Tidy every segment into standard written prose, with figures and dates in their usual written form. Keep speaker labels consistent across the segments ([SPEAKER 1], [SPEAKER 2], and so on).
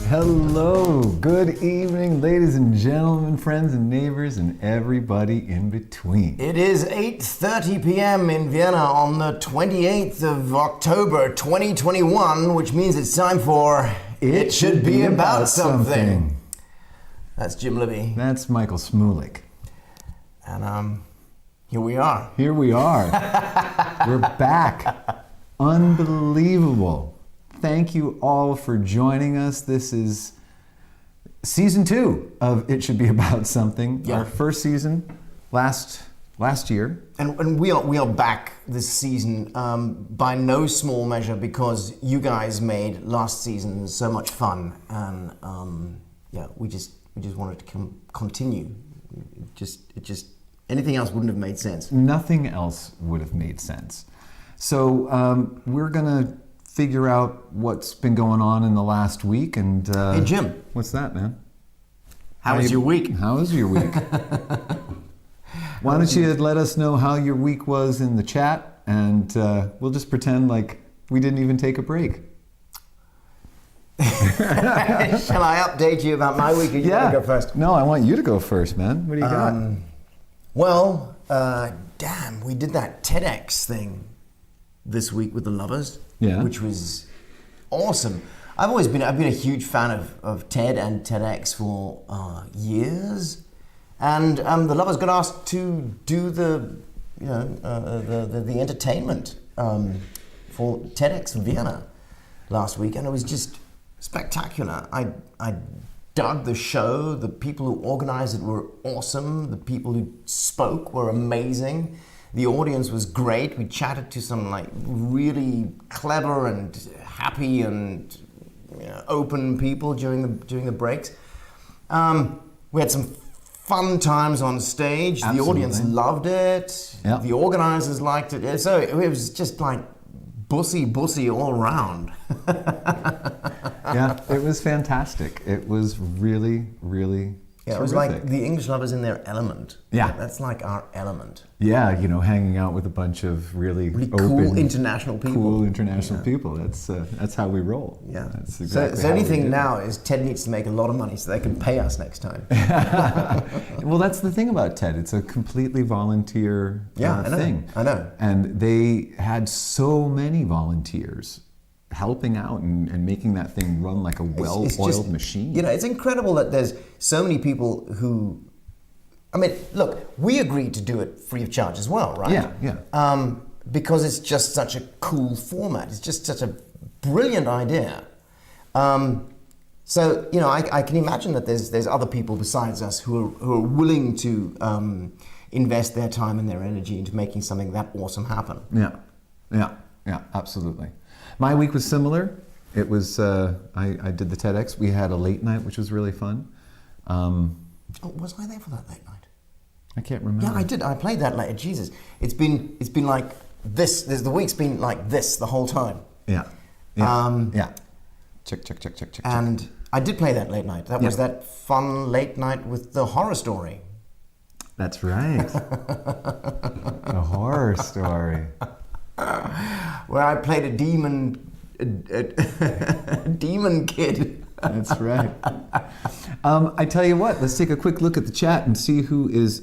[SPEAKER 1] Hello, good evening, ladies and gentlemen, friends and neighbors, and everybody in between.
[SPEAKER 2] It is 8:30 p.m. in Vienna on the 28th of October 2021, which means it's time for It Should Be About Something. That's Jim Libby.
[SPEAKER 1] That's Michael Smulik.
[SPEAKER 2] And here we are.
[SPEAKER 1] Here we are. We're back. Unbelievable. Thank you all for joining us. This is season 2 of It Should Be About Something.
[SPEAKER 2] Yeah.
[SPEAKER 1] Our first season last year.
[SPEAKER 2] And we are back this season by no small measure because you guys made last season so much fun, and we just wanted to continue. It just anything else wouldn't have made sense.
[SPEAKER 1] Nothing else would have made sense. So we're gonna figure out what's been going on in the last week. And
[SPEAKER 2] hey Jim,
[SPEAKER 1] what's that, man?
[SPEAKER 2] How was your week?
[SPEAKER 1] How was your week? Why don't you let us know how your week was in the chat, and we'll just pretend like we didn't even take a break.
[SPEAKER 2] Shall I update you about my week, or you want to go first?
[SPEAKER 1] No, I want you to go first, man. What do you got?
[SPEAKER 2] Well, we did that TEDx thing this week with the Lovers, which was awesome. I've been a huge fan of TED and TEDx for years, and the Lovers got asked to do the entertainment for TEDx Vienna last week, and it was just spectacular. I dug the show. The people who organized it were awesome. The people who spoke were amazing. The audience was great. We chatted to some really clever and happy and open people during the breaks. We had some fun times on stage.
[SPEAKER 1] Absolutely.
[SPEAKER 2] The audience loved it. Yep. The organizers liked it. So it was just like bussy all around.
[SPEAKER 1] Yeah, it was fantastic. It was really, really
[SPEAKER 2] terrific. It was like the English Lovers in their element.
[SPEAKER 1] Yeah.
[SPEAKER 2] That's like our element.
[SPEAKER 1] Yeah, hanging out with a bunch of really open,
[SPEAKER 2] cool international people.
[SPEAKER 1] That's how we roll.
[SPEAKER 2] Yeah.
[SPEAKER 1] That's exactly
[SPEAKER 2] so anything now is TED needs to make a lot of money so they can pay us next time.
[SPEAKER 1] Well, that's the thing about TED. It's a completely volunteer thing.
[SPEAKER 2] I know.
[SPEAKER 1] And they had so many volunteers helping out and making that thing run like a well-oiled machine.
[SPEAKER 2] It's incredible that there's so many people who, look, we agreed to do it free of charge as well, right?
[SPEAKER 1] Yeah.
[SPEAKER 2] Because it's just such a cool format. It's just such a brilliant idea. So, I can imagine that there's other people besides us who are willing to invest their time and their energy into making something that awesome happen.
[SPEAKER 1] Yeah, absolutely. My week was similar. It was, I did the TEDx. We had a late night, which was really fun.
[SPEAKER 2] Was I there for that late night?
[SPEAKER 1] I can't remember.
[SPEAKER 2] Yeah, I did. I played that late. Jesus. It's been like this. The week's been like this the whole time.
[SPEAKER 1] Yeah. Check.
[SPEAKER 2] And I did play that late night. That was that fun late night with the horror story.
[SPEAKER 1] That's right. The horror story.
[SPEAKER 2] Where I played a demon kid.
[SPEAKER 1] That's right. I tell you what, let's take a quick look at the chat and see who is...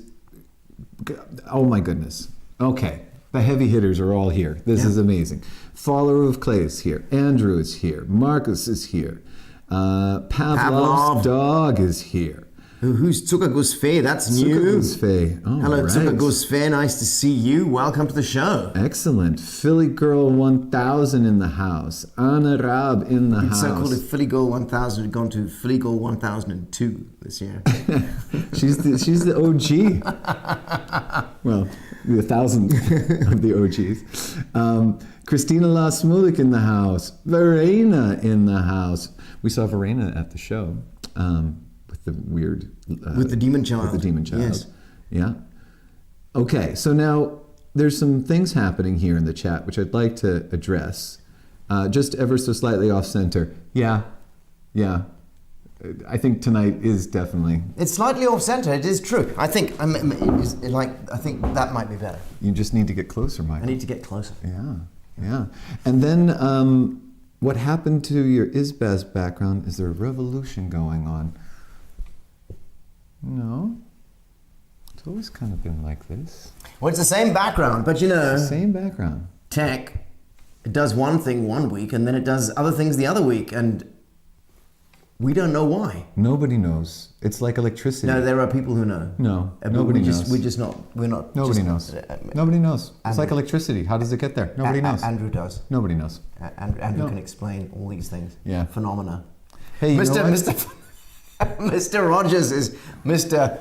[SPEAKER 1] Oh my goodness. Okay, the heavy hitters are all here. This is amazing. Follower of Clay is here. Andrew is here. Marcus is here. Pavlov's dog is here.
[SPEAKER 2] Who's Zuckerguss Fee? That's new.
[SPEAKER 1] Zuckerguss Fee. Oh,
[SPEAKER 2] hello,
[SPEAKER 1] right.
[SPEAKER 2] Zuckerguss Fee. Nice to see you. Welcome to the show.
[SPEAKER 1] Excellent. Philly Girl 1000 in the house. Anna Raab in the house.
[SPEAKER 2] It's so cool if Philly Girl 1000 had gone to Philly Girl 1002 this year.
[SPEAKER 1] she's the OG. Well, the 1,000 of the OGs. Christina La Smulik in the house. Verena in the house. We saw Verena at the show. With the weird...
[SPEAKER 2] with the demon child.
[SPEAKER 1] With the demon child.
[SPEAKER 2] Yes.
[SPEAKER 1] Yeah. Okay, so now there's some things happening here in the chat which I'd like to address. Just ever so slightly off center. Yeah. I think tonight is definitely.
[SPEAKER 2] It's slightly off center. It is true. I think I think that might be better.
[SPEAKER 1] You just need to get closer, Michael.
[SPEAKER 2] I need to get closer.
[SPEAKER 1] Yeah. And then what happened to your ISBAS background? Is there a revolution going on? No. It's always kind of been like this.
[SPEAKER 2] Well, it's the same background, but you know.
[SPEAKER 1] Same background.
[SPEAKER 2] Tech, it does one thing one week and then it does other things the other week, and we don't know why.
[SPEAKER 1] Nobody knows. It's like electricity.
[SPEAKER 2] No, there are people who know.
[SPEAKER 1] No,
[SPEAKER 2] But
[SPEAKER 1] nobody knows.
[SPEAKER 2] We're not.
[SPEAKER 1] Nobody knows. Nobody knows. It's
[SPEAKER 2] Andrew.
[SPEAKER 1] like electricity. How does it get there? Nobody knows.
[SPEAKER 2] Andrew does.
[SPEAKER 1] Nobody knows.
[SPEAKER 2] Andrew
[SPEAKER 1] No.
[SPEAKER 2] can explain all these things.
[SPEAKER 1] Yeah.
[SPEAKER 2] Phenomena.
[SPEAKER 1] Hey, you know what?
[SPEAKER 2] Mr. Rogers is Mr.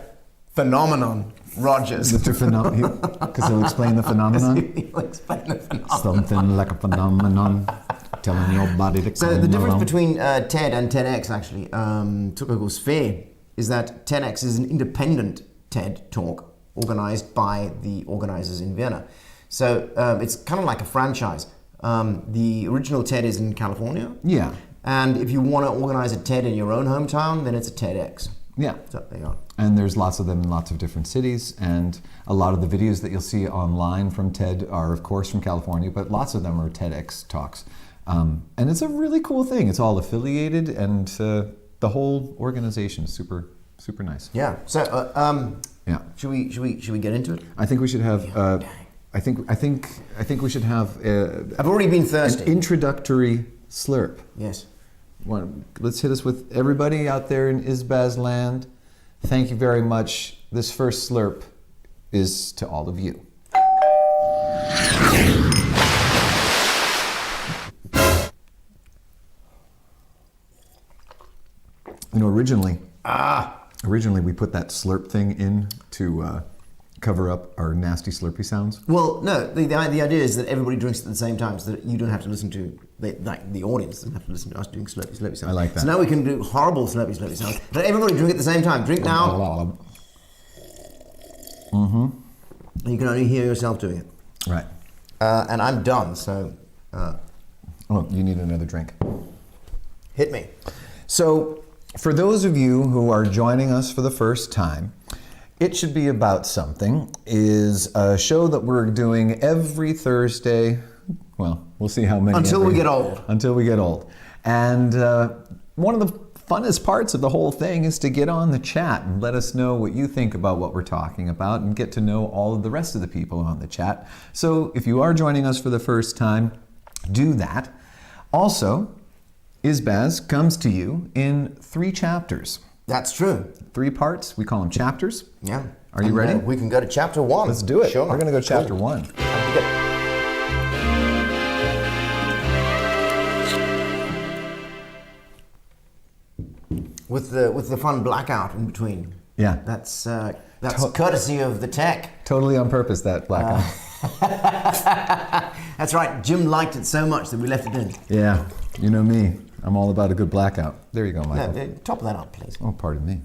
[SPEAKER 2] Phenomenon Rogers.
[SPEAKER 1] Mr. Phenomenon, because he'll explain the phenomenon.
[SPEAKER 2] He'll explain the phenomenon.
[SPEAKER 1] Something like a phenomenon, telling your body to
[SPEAKER 2] So
[SPEAKER 1] come
[SPEAKER 2] the difference
[SPEAKER 1] along.
[SPEAKER 2] between TED and TEDx actually, Tukagos Fair, is that TEDx is an independent TED talk organized by the organizers in Vienna. So it's kind of like a franchise. The original TED is in California.
[SPEAKER 1] Yeah.
[SPEAKER 2] And if you want to organize a TED in your own hometown, then it's a TEDx.
[SPEAKER 1] Yeah.
[SPEAKER 2] So there you are.
[SPEAKER 1] And there's lots of them in lots of different cities, and a lot of the videos that you'll see online from TED are, of course, from California, but lots of them are TEDx talks. And it's a really cool thing. It's all affiliated, and the whole organization is super, super nice.
[SPEAKER 2] Yeah. So
[SPEAKER 1] Yeah.
[SPEAKER 2] should we get into it?
[SPEAKER 1] I think we should have. I think we should have
[SPEAKER 2] I've already been thirsty.
[SPEAKER 1] an introductory slurp.
[SPEAKER 2] Yes.
[SPEAKER 1] Let's hit us with everybody out there in ISBAS land. Thank you very much. This first slurp is to all of you. You know, originally we put that slurp thing in to cover up our nasty slurpy sounds.
[SPEAKER 2] Well, no. The idea is that everybody drinks at the same time, so that you don't have to listen to the audience doesn't have to listen to us doing slurpy sounds.
[SPEAKER 1] I like that.
[SPEAKER 2] So now we can do horrible slurpy sounds. Let everybody drink at the same time. Drink now. And you can only hear yourself doing it.
[SPEAKER 1] Right.
[SPEAKER 2] And I'm done. So
[SPEAKER 1] Oh, you need another drink.
[SPEAKER 2] hit me.
[SPEAKER 1] So, for those of you who are joining us for the first time, It Should Be About Something is a show that we're doing every Thursday. Well, we'll see how many.
[SPEAKER 2] Until we get old.
[SPEAKER 1] Until we get old. And one of the funnest parts of the whole thing is to get on the chat and let us know what you think about what we're talking about and get to know all of the rest of the people on the chat. So if you are joining us for the first time, do that. Also, ISBAS comes to you in 3 chapters.
[SPEAKER 2] That's true.
[SPEAKER 1] 3 parts. We call them chapters.
[SPEAKER 2] Yeah.
[SPEAKER 1] Are you ready?
[SPEAKER 2] We can go to chapter 1.
[SPEAKER 1] Let's do it.
[SPEAKER 2] Sure.
[SPEAKER 1] We're going to go chapter 1.
[SPEAKER 2] With the fun blackout in between.
[SPEAKER 1] Yeah.
[SPEAKER 2] That's courtesy of the tech.
[SPEAKER 1] Totally on purpose, that blackout.
[SPEAKER 2] That's right. Jim liked it so much that we left it in.
[SPEAKER 1] Yeah. You know me. I'm all about a good blackout. There you go, Michael.
[SPEAKER 2] No, top that up, please.
[SPEAKER 1] Oh, pardon me.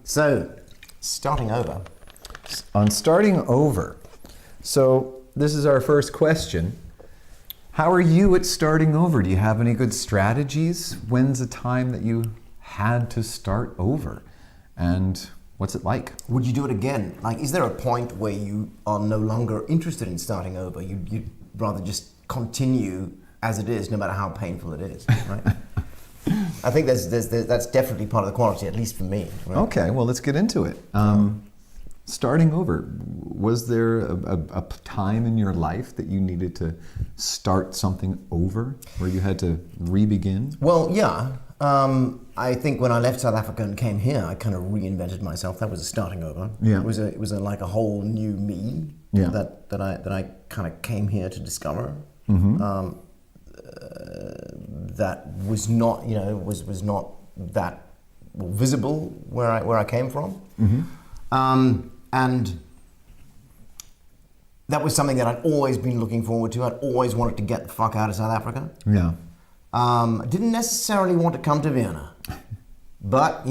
[SPEAKER 2] So, starting over.
[SPEAKER 1] On starting over, so this is our first question. How are you at starting over? Do you have any good strategies? When's the time that you had to start over? And what's it like?
[SPEAKER 2] Would you do it again? Like, is there a point where you are no longer interested in starting over? You'd rather just continue as it is, no matter how painful it is, right? I think that's definitely part of the quality, at least for me. Right?
[SPEAKER 1] Okay, well, let's get into it. Starting over, was there a time in your life that you needed to start something over, where you had to re-begin?
[SPEAKER 2] Well, yeah. I think when I left South Africa and came here, I kind of reinvented myself. That was a starting over.
[SPEAKER 1] Yeah.
[SPEAKER 2] It was like a whole new me.
[SPEAKER 1] Yeah.
[SPEAKER 2] That I kind of came here to discover.
[SPEAKER 1] Mm-hmm.
[SPEAKER 2] That was not, was not that visible where I came from.
[SPEAKER 1] Mm-hmm.
[SPEAKER 2] And that was something that I'd always been looking forward to. I'd always wanted to get the fuck out of South Africa.
[SPEAKER 1] Yeah.
[SPEAKER 2] I didn't necessarily want to come to Vienna, but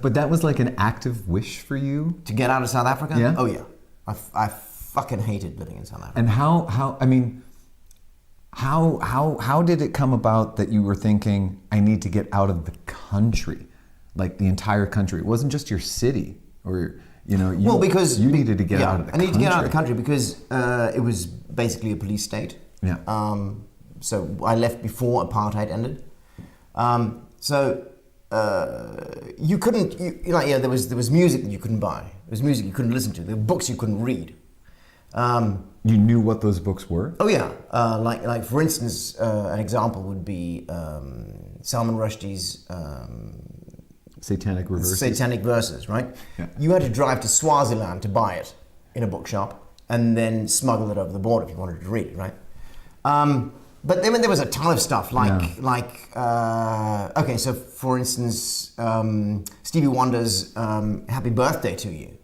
[SPEAKER 1] But that was like an active wish for you?
[SPEAKER 2] to get out of South Africa.
[SPEAKER 1] Yeah?
[SPEAKER 2] Oh yeah, I fucking hated living in South Africa.
[SPEAKER 1] And how I mean, How did it come about that you were thinking, I need to get out of the country, like the entire country? It wasn't just your city, or
[SPEAKER 2] because
[SPEAKER 1] you needed to get out of the country.
[SPEAKER 2] I need to get out of the country because it was basically a police state.
[SPEAKER 1] Yeah.
[SPEAKER 2] So I left before apartheid ended. You couldn't, there was music that you couldn't buy. There was music you couldn't listen to. There were books you couldn't read.
[SPEAKER 1] You knew what those books were?
[SPEAKER 2] Oh yeah, like for instance, an example would be Salman Rushdie's
[SPEAKER 1] Satanic Reverses.
[SPEAKER 2] Satanic Verses, right?
[SPEAKER 1] Yeah.
[SPEAKER 2] You had to drive to Swaziland to buy it in a bookshop, and then smuggle it over the border if you wanted to read it, right? But then there was a ton of stuff okay, so for instance, Stevie Wonder's "Happy Birthday to You"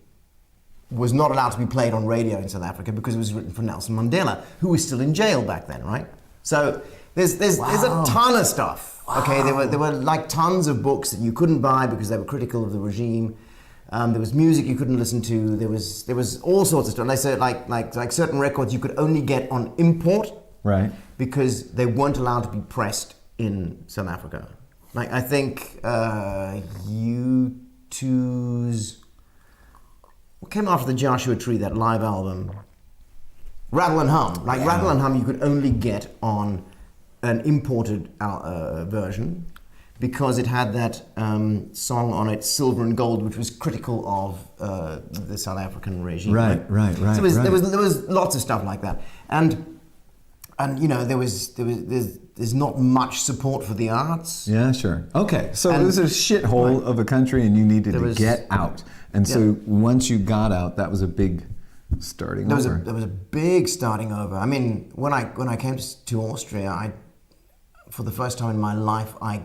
[SPEAKER 2] was not allowed to be played on radio in South Africa because it was written for Nelson Mandela, who was still in jail back then, right? So there's a ton of stuff. Wow. Okay, there were like tons of books that you couldn't buy because they were critical of the regime. There was music you couldn't listen to. There was all sorts of stuff. And they said like certain records you could only get on import,
[SPEAKER 1] right?
[SPEAKER 2] Because they weren't allowed to be pressed in South Africa. Like I think U2's what came after the Joshua Tree, that live album, Rattle and Hum. Like Rattle and Hum, you could only get on an imported version because it had that song on it, Silver and Gold, which was critical of the South African regime.
[SPEAKER 1] Right.
[SPEAKER 2] So there was lots of stuff like that, and there's not much support for the arts.
[SPEAKER 1] Yeah, sure. Okay, so it was a shithole of a country, and you needed to get out. And so once you got out, that was a big starting over.
[SPEAKER 2] There was a big starting over. I mean, when I came to Austria, for the first time in my life, I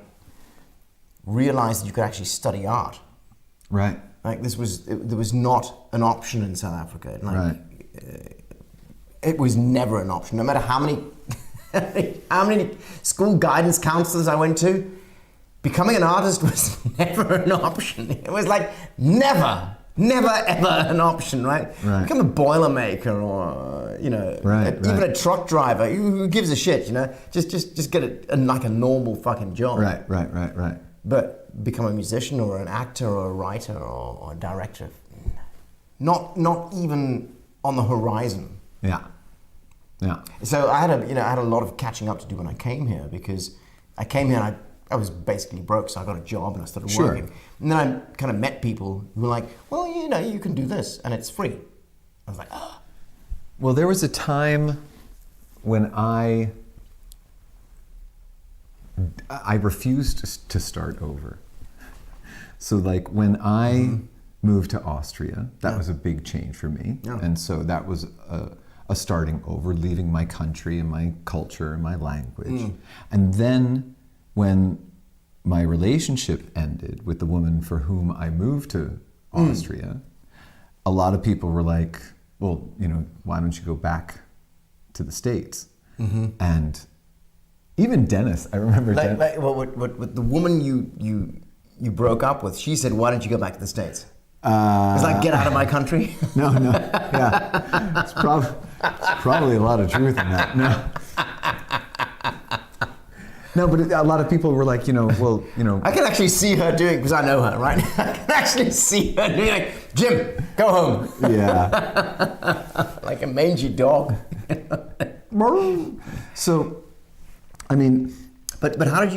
[SPEAKER 2] realized that you could actually study art.
[SPEAKER 1] Right.
[SPEAKER 2] Like there was not an option in South Africa. Like, it was never an option. No matter how many school guidance counselors I went to, becoming an artist was never an option. It was like never ever an option, right? Become a boilermaker or even a truck driver. Who gives a shit? Just get like a normal fucking job.
[SPEAKER 1] Right.
[SPEAKER 2] But become a musician or an actor or a writer or a director, not even on the horizon.
[SPEAKER 1] Yeah.
[SPEAKER 2] So I had a lot of catching up to do when I came here, because I came here and I was basically broke, so I got a job and I started working. And then I kind of met people who were like, well, you can do this and it's free. I was like, oh.
[SPEAKER 1] Well, there was a time when I refused to start over. So like when I moved to Austria, that was a big change for me. Yeah. And so that was a starting over, leaving my country and my culture and my language. And then when my relationship ended with the woman for whom I moved to Austria, a lot of people were like, well, why don't you go back to the States? And even Dennis, I remember
[SPEAKER 2] what the woman you broke up with, she said, why don't you go back to the States? It's like, get out of my country?
[SPEAKER 1] No, yeah. It's probably a lot of truth in that. No, but a lot of people were like, I can
[SPEAKER 2] actually see her doing, because I know her, right? I can actually see her doing like, Jim, go home.
[SPEAKER 1] Yeah.
[SPEAKER 2] Like a mangy dog.
[SPEAKER 1] So, I mean...
[SPEAKER 2] But how did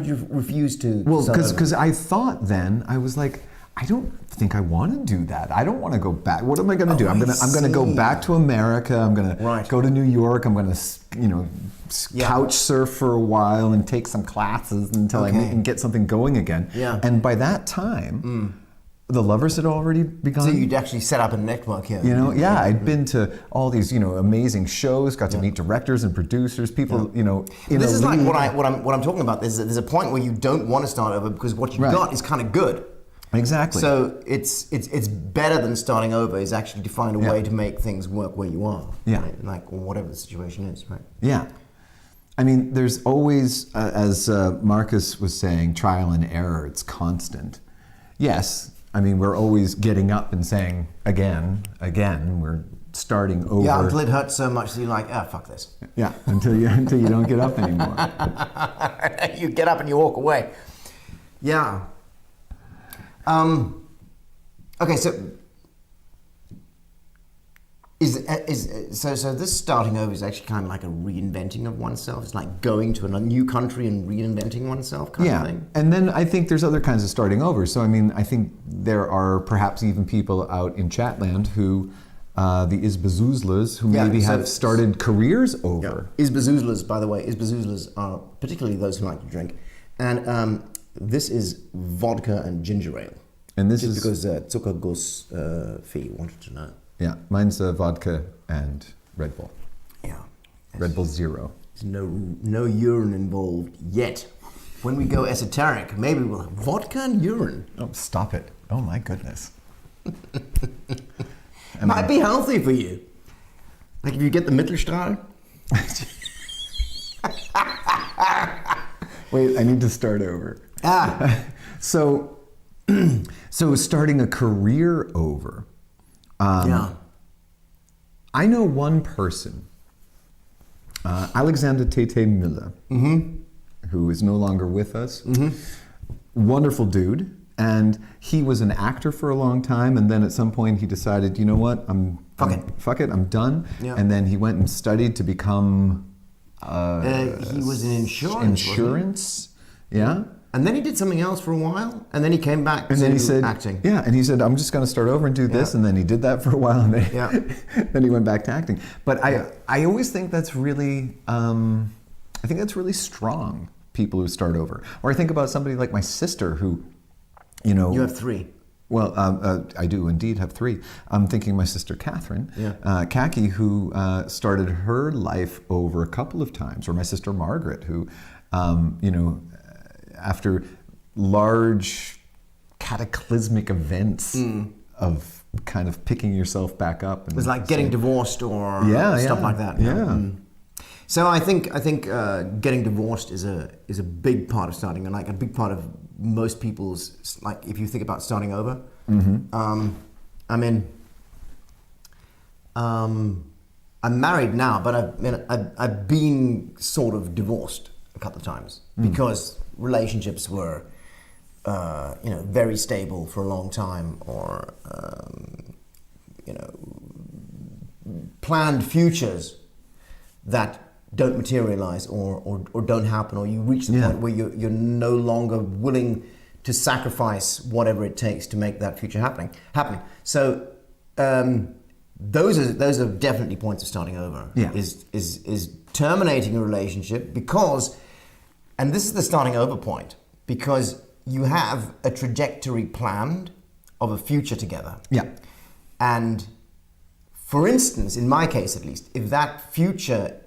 [SPEAKER 2] you refuse to...
[SPEAKER 1] Well, because I thought then, I was like, I don't think I want to do that. I don't want to go back. What am I going to do? I'm going to go back to America. I'm going to go to New York. I'm going to, couch surf for a while and take some classes until I can get something going again.
[SPEAKER 2] Yeah.
[SPEAKER 1] And by that time, the Lovers had already begun.
[SPEAKER 2] So you'd actually set up a network here.
[SPEAKER 1] I'd been to all these, amazing shows, got to meet directors and producers, people,
[SPEAKER 2] This is like what I'm talking about. There's a point where you don't want to start over because what you've got is kind of good.
[SPEAKER 1] Exactly.
[SPEAKER 2] So it's better than starting over, is actually to find a way to make things work where you are.
[SPEAKER 1] Yeah.
[SPEAKER 2] Right? Like whatever the situation is, right?
[SPEAKER 1] Yeah. I mean, there's always, as Marcus was saying, trial and error. It's constant. Yes. I mean, we're always getting up and saying again. We're starting over.
[SPEAKER 2] Yeah, until it hurts so much that you're like, fuck this.
[SPEAKER 1] Yeah, until you don't get up anymore.
[SPEAKER 2] You get up and you walk away. Yeah. Okay, so so this starting over is actually kind of like a reinventing of oneself. It's like going to a new country and reinventing oneself kind of thing.
[SPEAKER 1] And then I think there's other kinds of starting over. So I mean, I think there are perhaps even people out in Chatland who, the Izbazuzlas, who maybe have started careers over.
[SPEAKER 2] Yeah. Izbazuzlas, by the way, Izbazuzlas are particularly those who like to drink. And this is vodka and ginger ale.
[SPEAKER 1] And this
[SPEAKER 2] just
[SPEAKER 1] is
[SPEAKER 2] because Zuckerguss Fee wanted to know.
[SPEAKER 1] Yeah, mine's vodka and Red Bull.
[SPEAKER 2] Yeah.
[SPEAKER 1] Red Bull Zero.
[SPEAKER 2] There's no urine involved yet. When we go esoteric, maybe we'll have vodka and urine.
[SPEAKER 1] Oh, stop it. Oh my goodness.
[SPEAKER 2] Might be healthy for you. Like if you get the Mittelstrahl.
[SPEAKER 1] Wait, I need to start over. So starting a career over. I know one person, Alexander Tete Müller, who is no longer with us. Wonderful dude. And he was an actor for a long time, and then at some point he decided, you know what, fuck it, I'm done. Yeah. And then he went and studied to become
[SPEAKER 2] he was in insurance.
[SPEAKER 1] Yeah.
[SPEAKER 2] And then he did something else for a while, and then he came back to acting.
[SPEAKER 1] Yeah, and he said, I'm just going to start over and do this, and then he did that for a while, and then he went back to acting. But I always think that's really, I think that's really strong, people who start over. Or I think about somebody like my sister who, you know...
[SPEAKER 2] You have three.
[SPEAKER 1] Well, I do indeed have three. I'm thinking my sister Catherine, Kaki, who started her life over a couple of times, or my sister Margaret, who, you know, after large cataclysmic events of kind of picking yourself back up.
[SPEAKER 2] It was like getting divorced or stuff like that.
[SPEAKER 1] Yeah.
[SPEAKER 2] So I think getting divorced is a big part of starting, and like a big part of most people's, like if you think about starting over. I mean, I'm married now, but I've been sort of divorced a couple of times because relationships were, you know, very stable for a long time, or you know, planned futures that don't materialize or don't happen, or you reach the point where you're no longer willing to sacrifice whatever it takes to make that future happen. So those are definitely points of starting over.
[SPEAKER 1] Yeah.
[SPEAKER 2] Is terminating a relationship because, and this is the starting over point, because you have a trajectory planned of a future together. Yeah. And for instance, in my case at least, if that future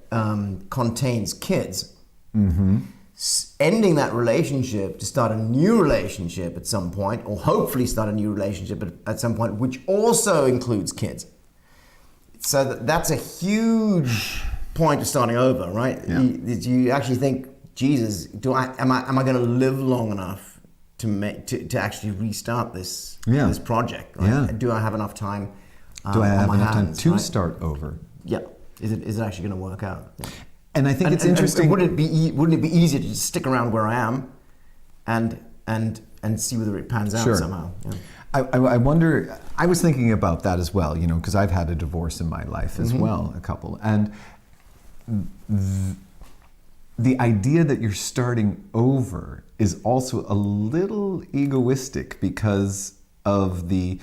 [SPEAKER 2] contains kids, ending that relationship to start a new relationship at some point, or hopefully start a new relationship at some point, which also includes kids. So that's a huge point of starting over, right? Yeah. You actually think, Jesus, am I going to live long enough to actually restart this project? Right? Yeah. Do I have enough time?
[SPEAKER 1] Do I have enough time to start over?
[SPEAKER 2] Yeah. Is it actually going to work out? Yeah.
[SPEAKER 1] And I think it's interesting.
[SPEAKER 2] Wouldn't it be easier to just stick around where I am, and see whether it pans out somehow? Yeah.
[SPEAKER 1] I wonder. I was thinking about that as well. You know, because I've had a divorce in my life as well, a couple, and the idea that you're starting over is also a little egoistic because of the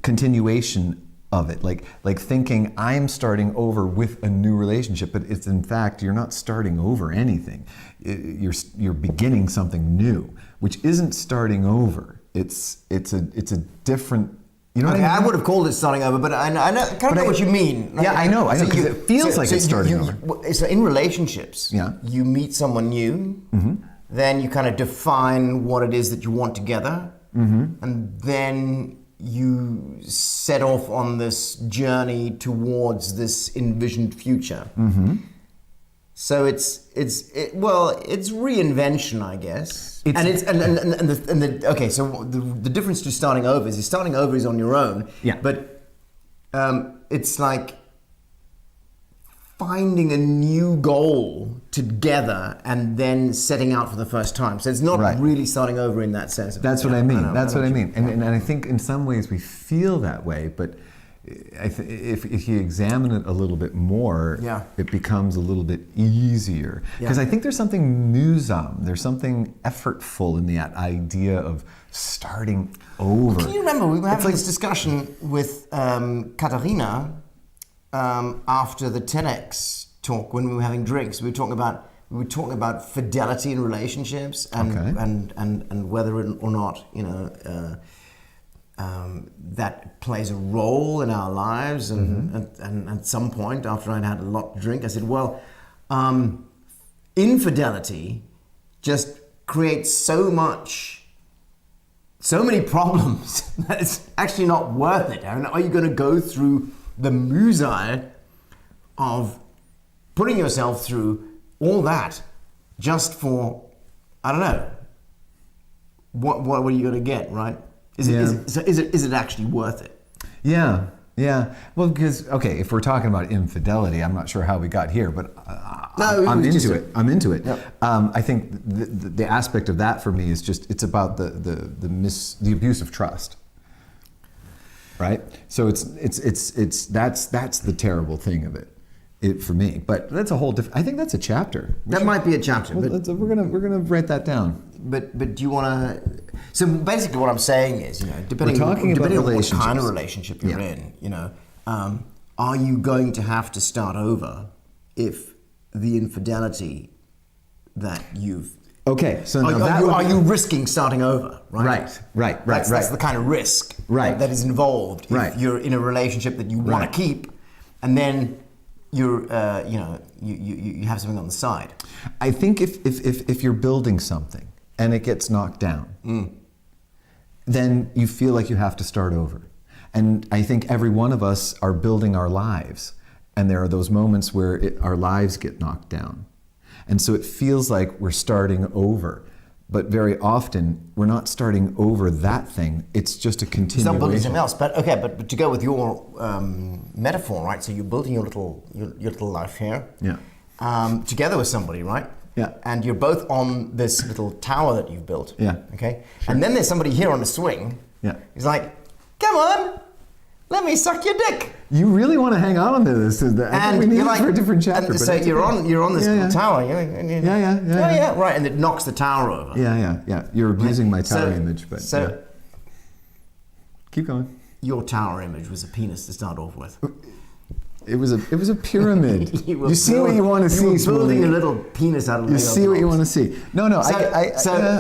[SPEAKER 1] continuation of it, like thinking I'm starting over with a new relationship, but it's in fact you're not starting over anything. You're beginning something new, which isn't starting over. It's a different. You know what I mean?
[SPEAKER 2] I would have called it starting over, but I know what you mean.
[SPEAKER 1] Right? Yeah, I know, because it feels like it's starting over.
[SPEAKER 2] So in relationships, you meet someone new, then you kind of define what it is that you want together, and then you set off on this journey towards this envisioned future. So it's reinvention, So the difference to starting over is starting over is on your own. Yeah. But it's like finding a new goal together and then setting out for the first time. So it's not
[SPEAKER 1] Right.
[SPEAKER 2] really starting over in that sense.
[SPEAKER 1] That's what I mean. That's what I mean.
[SPEAKER 2] And
[SPEAKER 1] And I think in some ways we feel that way, but if you examine it a little bit more,
[SPEAKER 2] Yeah.
[SPEAKER 1] it becomes a little bit easier. Because
[SPEAKER 2] Yeah.
[SPEAKER 1] I think there's something mühsam, there's something effortful in that idea of starting over.
[SPEAKER 2] Can you remember we were having
[SPEAKER 1] like-
[SPEAKER 2] this discussion with Katharina after the TEDx talk when we were having drinks? We were talking about fidelity in relationships and
[SPEAKER 1] Okay.
[SPEAKER 2] and whether or not that plays a role in our lives. And at some point after I'd had a lot to drink, I said, well, infidelity just creates so many problems that it's actually not worth it. I mean, are you going to go through the mühsal of putting yourself through all that just for, I don't know, what are you going to get, right? Is it actually worth it?
[SPEAKER 1] Yeah, yeah. Well, because, okay, if we're talking about infidelity, I'm not sure how we got here, but I'm into it. I'm into it.
[SPEAKER 2] Yep.
[SPEAKER 1] I think the aspect of that for me is just, it's about the abuse of trust. Right? So that's the terrible thing of it for me. But that's a whole different, I think that's a chapter.
[SPEAKER 2] That might be a chapter.
[SPEAKER 1] Well,
[SPEAKER 2] But
[SPEAKER 1] we're gonna write that down.
[SPEAKER 2] But do you want to? So basically, what I'm saying is, depending
[SPEAKER 1] We're talking about
[SPEAKER 2] on what kind of
[SPEAKER 1] relationships.
[SPEAKER 2] relationship you're in, are you going to have to start over if the infidelity that you've
[SPEAKER 1] Okay, so now
[SPEAKER 2] are you risking starting over? Right.
[SPEAKER 1] Right.
[SPEAKER 2] That's the kind of risk that is involved if you're in a relationship that you want to keep, and then you're you have something on the side.
[SPEAKER 1] I think if you're building something and it gets knocked down, then you feel like you have to start over. And I think every one of us are building our lives, and there are those moments where our lives get knocked down. And so it feels like we're starting over. But very often, we're not starting over that thing. It's just a
[SPEAKER 2] It's
[SPEAKER 1] continuation.
[SPEAKER 2] not building something else. But to go with your metaphor, right? So you're building your little life here, together with somebody, right?
[SPEAKER 1] Yeah.
[SPEAKER 2] And you're both on this little tower that you've built.
[SPEAKER 1] Yeah.
[SPEAKER 2] Okay. And then there's somebody here on the swing.
[SPEAKER 1] Yeah.
[SPEAKER 2] He's like, "Come on, let me suck your dick."
[SPEAKER 1] You really want to hang on to this. I think we need it for a different chapter.
[SPEAKER 2] And
[SPEAKER 1] but
[SPEAKER 2] so
[SPEAKER 1] it's
[SPEAKER 2] you're
[SPEAKER 1] okay.
[SPEAKER 2] on this little tower.
[SPEAKER 1] Yeah.
[SPEAKER 2] Right, and it knocks the tower over.
[SPEAKER 1] Yeah. You're abusing my tower
[SPEAKER 2] So-
[SPEAKER 1] image, but
[SPEAKER 2] so
[SPEAKER 1] yeah. Keep going.
[SPEAKER 2] your tower image was a penis to start off with.
[SPEAKER 1] It was a pyramid.
[SPEAKER 2] You
[SPEAKER 1] see what you want to see.
[SPEAKER 2] You were building
[SPEAKER 1] Smoothie.
[SPEAKER 2] a little penis out of
[SPEAKER 1] You
[SPEAKER 2] Lego
[SPEAKER 1] see what you
[SPEAKER 2] blocks.
[SPEAKER 1] want to see. No.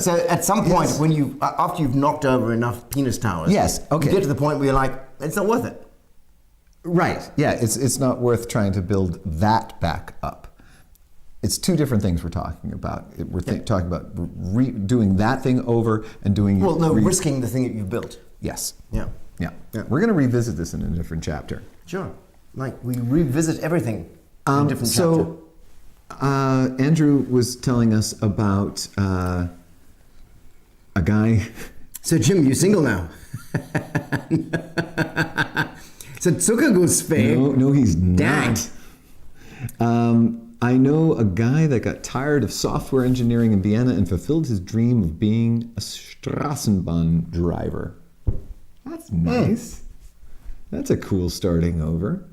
[SPEAKER 2] So at some point,
[SPEAKER 1] yes.
[SPEAKER 2] when after you've knocked over enough penis towers,
[SPEAKER 1] Yes, okay.
[SPEAKER 2] you get to the point where you're like, it's not worth it.
[SPEAKER 1] Right. Yeah. It's not worth trying to build that back up. It's two different things we're talking about. We're talking about doing that thing over and doing.
[SPEAKER 2] Well, no, risking the thing that you've built.
[SPEAKER 1] Yes.
[SPEAKER 2] Yeah.
[SPEAKER 1] Yeah. We're going to revisit this in a different chapter.
[SPEAKER 2] Sure. Like we revisit everything in a different chapter.
[SPEAKER 1] So, Andrew was telling us about a guy.
[SPEAKER 2] So Jim, you're single now. So Zuckergutsfee.
[SPEAKER 1] No, he's not.
[SPEAKER 2] Dang.
[SPEAKER 1] I know a guy that got tired of software engineering in Vienna and fulfilled his dream of being a Straßenbahn driver. That's nice. That's a cool starting over.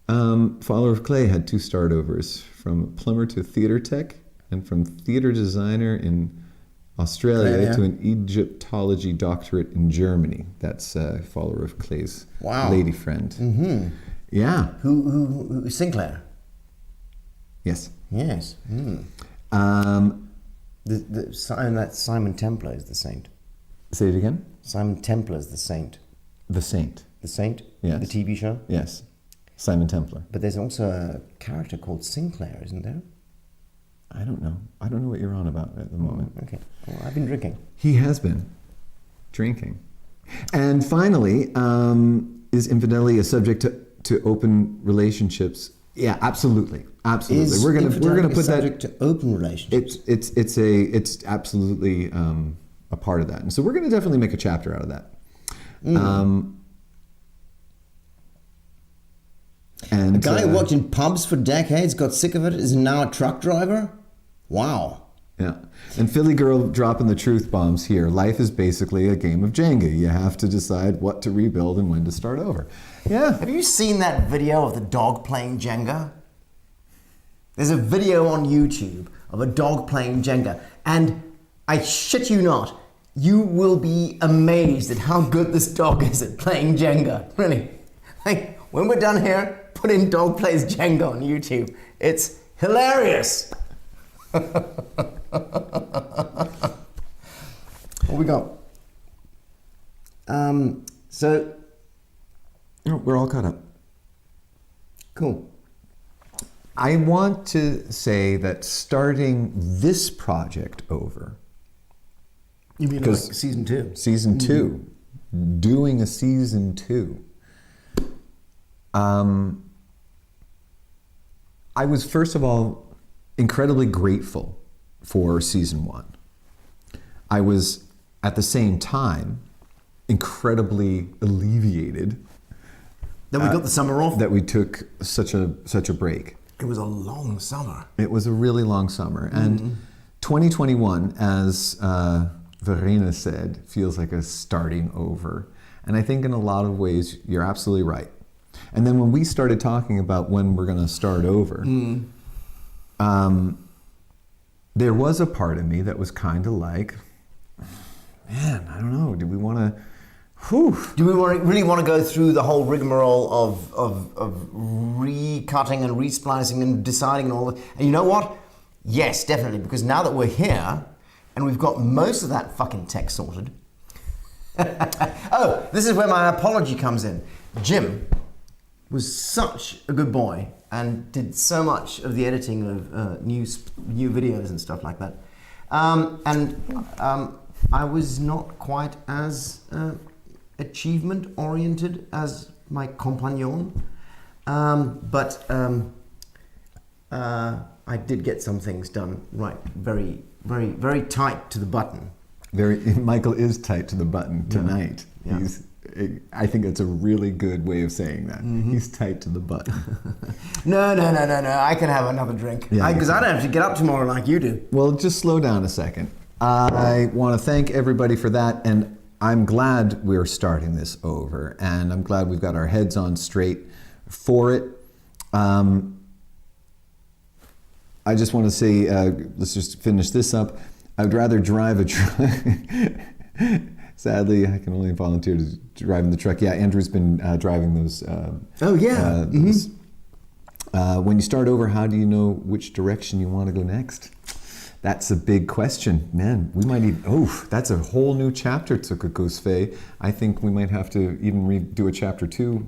[SPEAKER 1] Follower of Clay had 2 startovers, from plumber to theater tech, and from theater designer in Australia to an Egyptology doctorate in Germany. That's Follower of Clay's lady friend.
[SPEAKER 2] Mm-hmm.
[SPEAKER 1] Yeah.
[SPEAKER 2] Who Sinclair?
[SPEAKER 1] Yes.
[SPEAKER 2] Yes. That Simon Templar is the saint.
[SPEAKER 1] Say it again.
[SPEAKER 2] Simon Templar is the saint.
[SPEAKER 1] The Saint.
[SPEAKER 2] The Saint?
[SPEAKER 1] Yes.
[SPEAKER 2] The TV show?
[SPEAKER 1] Yes. Simon Templar.
[SPEAKER 2] But there's also a character called Sinclair, isn't there?
[SPEAKER 1] I don't know. I don't know what you're on about at the moment.
[SPEAKER 2] Okay. Well, I've been drinking.
[SPEAKER 1] He has been drinking. And finally, is infidelity a subject to open relationships? Yeah, absolutely. Absolutely.
[SPEAKER 2] Is
[SPEAKER 1] we're gonna put
[SPEAKER 2] subject to open relationships?
[SPEAKER 1] It's absolutely a part of that. And so we're gonna definitely make a chapter out of that. And And
[SPEAKER 2] a guy who worked in pubs for decades, got sick of it, is now a truck driver? Wow.
[SPEAKER 1] Yeah. And Philly Girl dropping the truth bombs here. Life is basically a game of Jenga. You have to decide what to rebuild and when to start over. Yeah.
[SPEAKER 2] Have you seen that video of the dog playing Jenga? There's a video on YouTube of a dog playing Jenga. And I shit you not, you will be amazed at how good this dog is at playing Jenga. Really. Like, when we're done here, put in dog plays Jenga on YouTube. It's hilarious. What we got? So
[SPEAKER 1] Oh, we're all caught up.
[SPEAKER 2] cool.
[SPEAKER 1] I want to say that starting this project over,
[SPEAKER 2] You mean like season 2?
[SPEAKER 1] season 2, doing a season 2, I was first of all incredibly grateful for season 1. I was at the same time incredibly alleviated
[SPEAKER 2] Then we got the summer off.
[SPEAKER 1] that we took such a break.
[SPEAKER 2] It was a long summer.
[SPEAKER 1] It was a really long summer. And 2021, as Verena said, feels like a starting over. And I think in a lot of ways, you're absolutely right. And then when we started talking about when we're going to start over, there was a part of me that was kind of like, man, I don't know, do we want to...
[SPEAKER 2] Do we really want to go through the whole rigmarole of recutting and resplicing and deciding and all that? And you know what? Yes, definitely, because now that we're here and we've got most of that fucking tech sorted. Oh, this is where my apology comes in. Jim was such a good boy and did so much of the editing of new videos and stuff like that. I was not quite as achievement oriented as my compagnon, but I did get some things done right, very, very, very tight to the button.
[SPEAKER 1] Michael is tight to the button tonight.
[SPEAKER 2] Yeah.
[SPEAKER 1] I think that's a really good way of saying that. He's tight to the button.
[SPEAKER 2] No. I can have another drink.
[SPEAKER 1] Yeah,
[SPEAKER 2] Because I don't have to get up tomorrow like you do.
[SPEAKER 1] Well, just slow down a second. I want to thank everybody for that, and I'm glad we're starting this over, and I'm glad we've got our heads on straight for it. I just want to say, let's just finish this up. I would rather drive a truck. Sadly, I can only volunteer to drive in the truck. Yeah, Andrew's been driving those. When you start over, how do you know which direction you want to go next? That's a big question. Man, we might need, that's a whole new chapter, Tsukakosfei. I think we might have to even do a chapter 2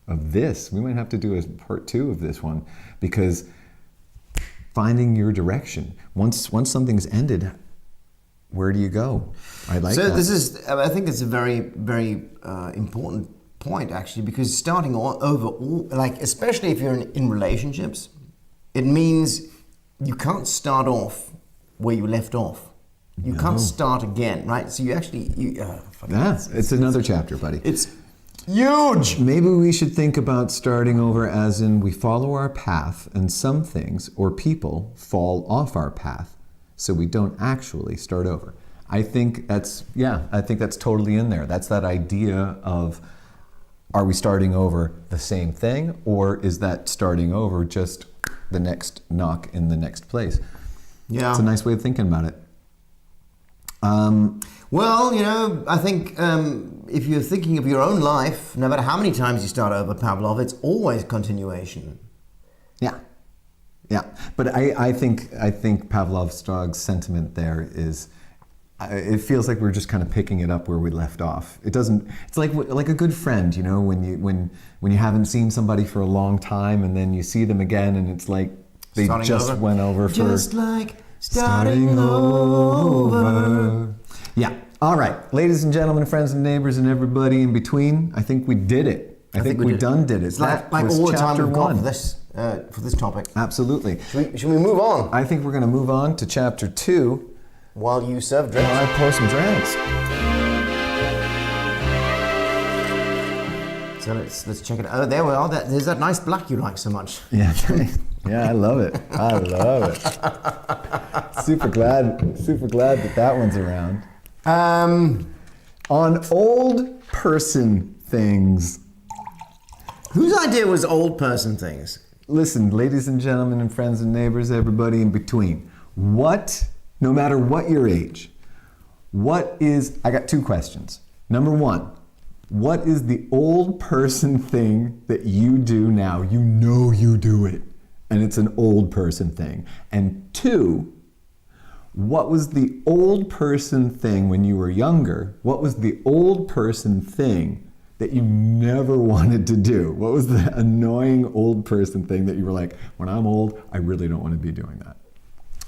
[SPEAKER 1] of this. We might have to do a part 2 of this one, because finding your direction. Once something's ended, where do you go? I like that.
[SPEAKER 2] So I think it's a very, very important point, actually, because starting over, like, especially if you're in relationships, it means you can't start off where you left off. You can't start again, right? So you actually,
[SPEAKER 1] it's another chapter, buddy.
[SPEAKER 2] It's huge.
[SPEAKER 1] Maybe we should think about starting over as in we follow our path, and some things or people fall off our path, so we don't actually start over. I think that's totally in there. That's that idea of, are we starting over the same thing, or is that starting over just the next knock in the next place?
[SPEAKER 2] Yeah.
[SPEAKER 1] It's a nice way of thinking about it.
[SPEAKER 2] Well, I think if you're thinking of your own life, no matter how many times you start over, Pavlov, it's always continuation.
[SPEAKER 1] Yeah. But I think Pavlov's dog's sentiment there is, it feels like we're just kind of picking it up where we left off. It doesn't. It's like a good friend, when you haven't seen somebody for a long time, and then you see them again, and it's like they went over for
[SPEAKER 2] just like starting over.
[SPEAKER 1] Yeah. All right, ladies and gentlemen, friends and neighbors, and everybody in between. I think we did it. I think we did it.
[SPEAKER 2] It's like all the time we've got for this topic.
[SPEAKER 1] Absolutely.
[SPEAKER 2] Should we move on?
[SPEAKER 1] I think we're going to move on to chapter 2.
[SPEAKER 2] While you serve drinks.
[SPEAKER 1] While I pour some drinks.
[SPEAKER 2] So let's check it out. Oh, there we are. There's that nice black you like so much.
[SPEAKER 1] Yeah, yeah, I love it. I love it. Super glad that one's around. On old person things.
[SPEAKER 2] Whose idea was old person things?
[SPEAKER 1] Listen, ladies and gentlemen and friends and neighbors, everybody in between. No matter what your age, I got two questions. Number one, what is the old person thing that you do now? You know you do it, and it's an old person thing. And two, what was the old person thing when you were younger? What was the old person thing that you never wanted to do? What was the annoying old person thing that you were like, when I'm old, I really don't want to be doing that?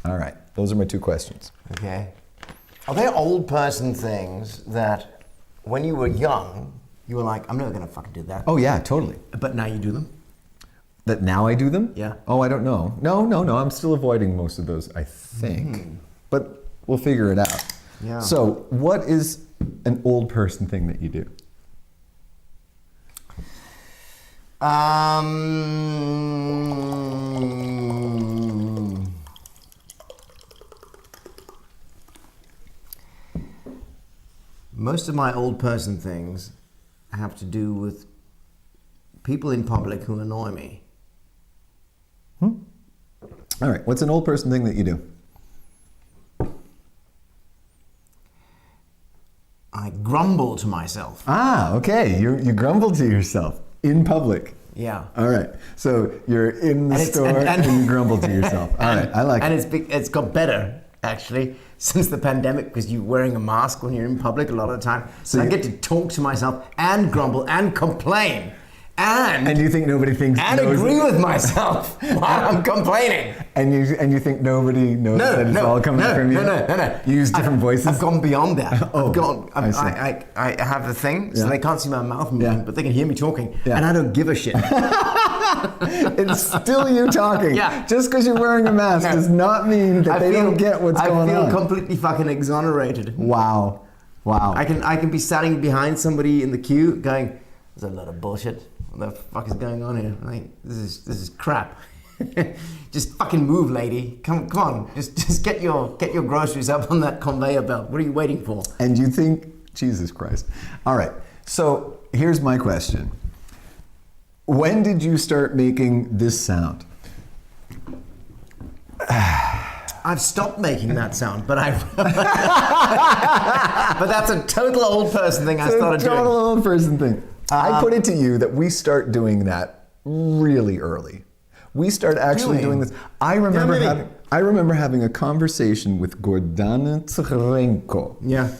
[SPEAKER 1] All right, those are my two questions.
[SPEAKER 2] Okay. Are there old person things that when you were young, you were like, I'm never going to fucking do that?
[SPEAKER 1] Oh yeah, totally.
[SPEAKER 2] But now you do them?
[SPEAKER 1] That now I do them?
[SPEAKER 2] Yeah.
[SPEAKER 1] Oh, I don't know. No, I'm still avoiding most of those, I think. But we'll figure it out.
[SPEAKER 2] Yeah.
[SPEAKER 1] So what is an old person thing that you do?
[SPEAKER 2] Most of my old person things have to do with people in public who annoy me.
[SPEAKER 1] All right, what's an old person thing that you do?
[SPEAKER 2] I grumble to myself.
[SPEAKER 1] Ah, okay, you grumble to yourself in public.
[SPEAKER 2] Yeah.
[SPEAKER 1] All right, so you're in the store and you grumble to yourself. All right, I like it.
[SPEAKER 2] And it's got better, actually, since the pandemic, because you're wearing a mask when you're in public a lot of the time. So I get to talk to myself and grumble and complain. And
[SPEAKER 1] you think nobody thinks
[SPEAKER 2] and agree with myself while I'm complaining.
[SPEAKER 1] And you think nobody knows that it's all coming from you?
[SPEAKER 2] No.
[SPEAKER 1] You use different voices?
[SPEAKER 2] I've gone beyond that.
[SPEAKER 1] Oh,
[SPEAKER 2] I have the thing, so
[SPEAKER 1] Yeah.
[SPEAKER 2] they can't see my mouth moving,
[SPEAKER 1] Yeah.
[SPEAKER 2] but they can hear me talking,
[SPEAKER 1] Yeah.
[SPEAKER 2] and I don't give a shit.
[SPEAKER 1] It's still you talking.
[SPEAKER 2] Yeah.
[SPEAKER 1] Just because you're wearing a mask does not mean that they don't get what's going on.
[SPEAKER 2] I feel completely fucking exonerated.
[SPEAKER 1] Wow.
[SPEAKER 2] I can be standing behind somebody in the queue going, there's a lot of bullshit. What the fuck is going on here? Like, this is crap. Just fucking move, lady. Come on. Just get your groceries up on that conveyor belt. What are you waiting for?
[SPEAKER 1] And you think, Jesus Christ. All right. So here's my question. When did you start making this sound?
[SPEAKER 2] I've stopped making that sound, but but that's a total old person thing I started doing.
[SPEAKER 1] Total old person thing. I put it to you that we start doing that really early. We start actually doing this. I remember having a conversation with Gordana Tsarenko.
[SPEAKER 2] Yeah.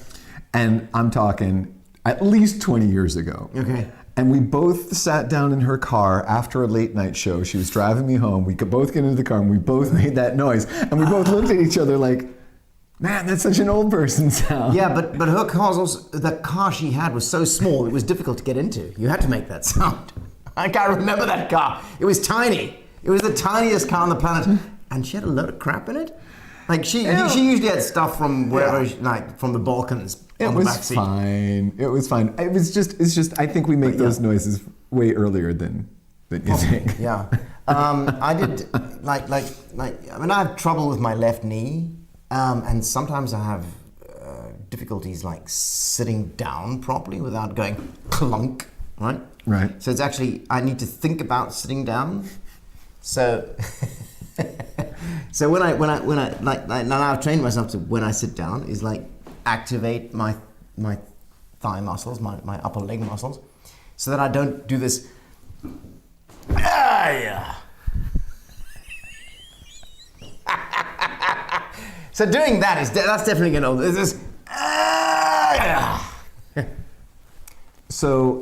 [SPEAKER 1] And I'm talking at least 20 years ago.
[SPEAKER 2] Okay.
[SPEAKER 1] And we both sat down in her car after a late night show. She was driving me home. We could both get into the car and we both made that noise. And we both looked at each other like, man, that's such an old person sound.
[SPEAKER 2] Yeah, but her car's also, the car she had was so small, it was difficult to get into. You had to make that sound. I can't remember that car. It was tiny. It was the tiniest car on the planet. And she had a load of crap in it. Like, she usually had stuff from wherever, like, from the Balkans on the back seat.
[SPEAKER 1] It was fine. It's just, I think we make those noises way earlier than you think.
[SPEAKER 2] Yeah. I did, I mean, I have trouble with my left knee. And sometimes I have difficulties like sitting down properly without going clunk, right?
[SPEAKER 1] Right.
[SPEAKER 2] So it's actually, I need to think about sitting down. So, so when I now I've trained myself to, when I sit down, is like activate my thigh muscles, my upper leg muscles, so that I don't do this. So doing that that's definitely an old. This is.
[SPEAKER 1] So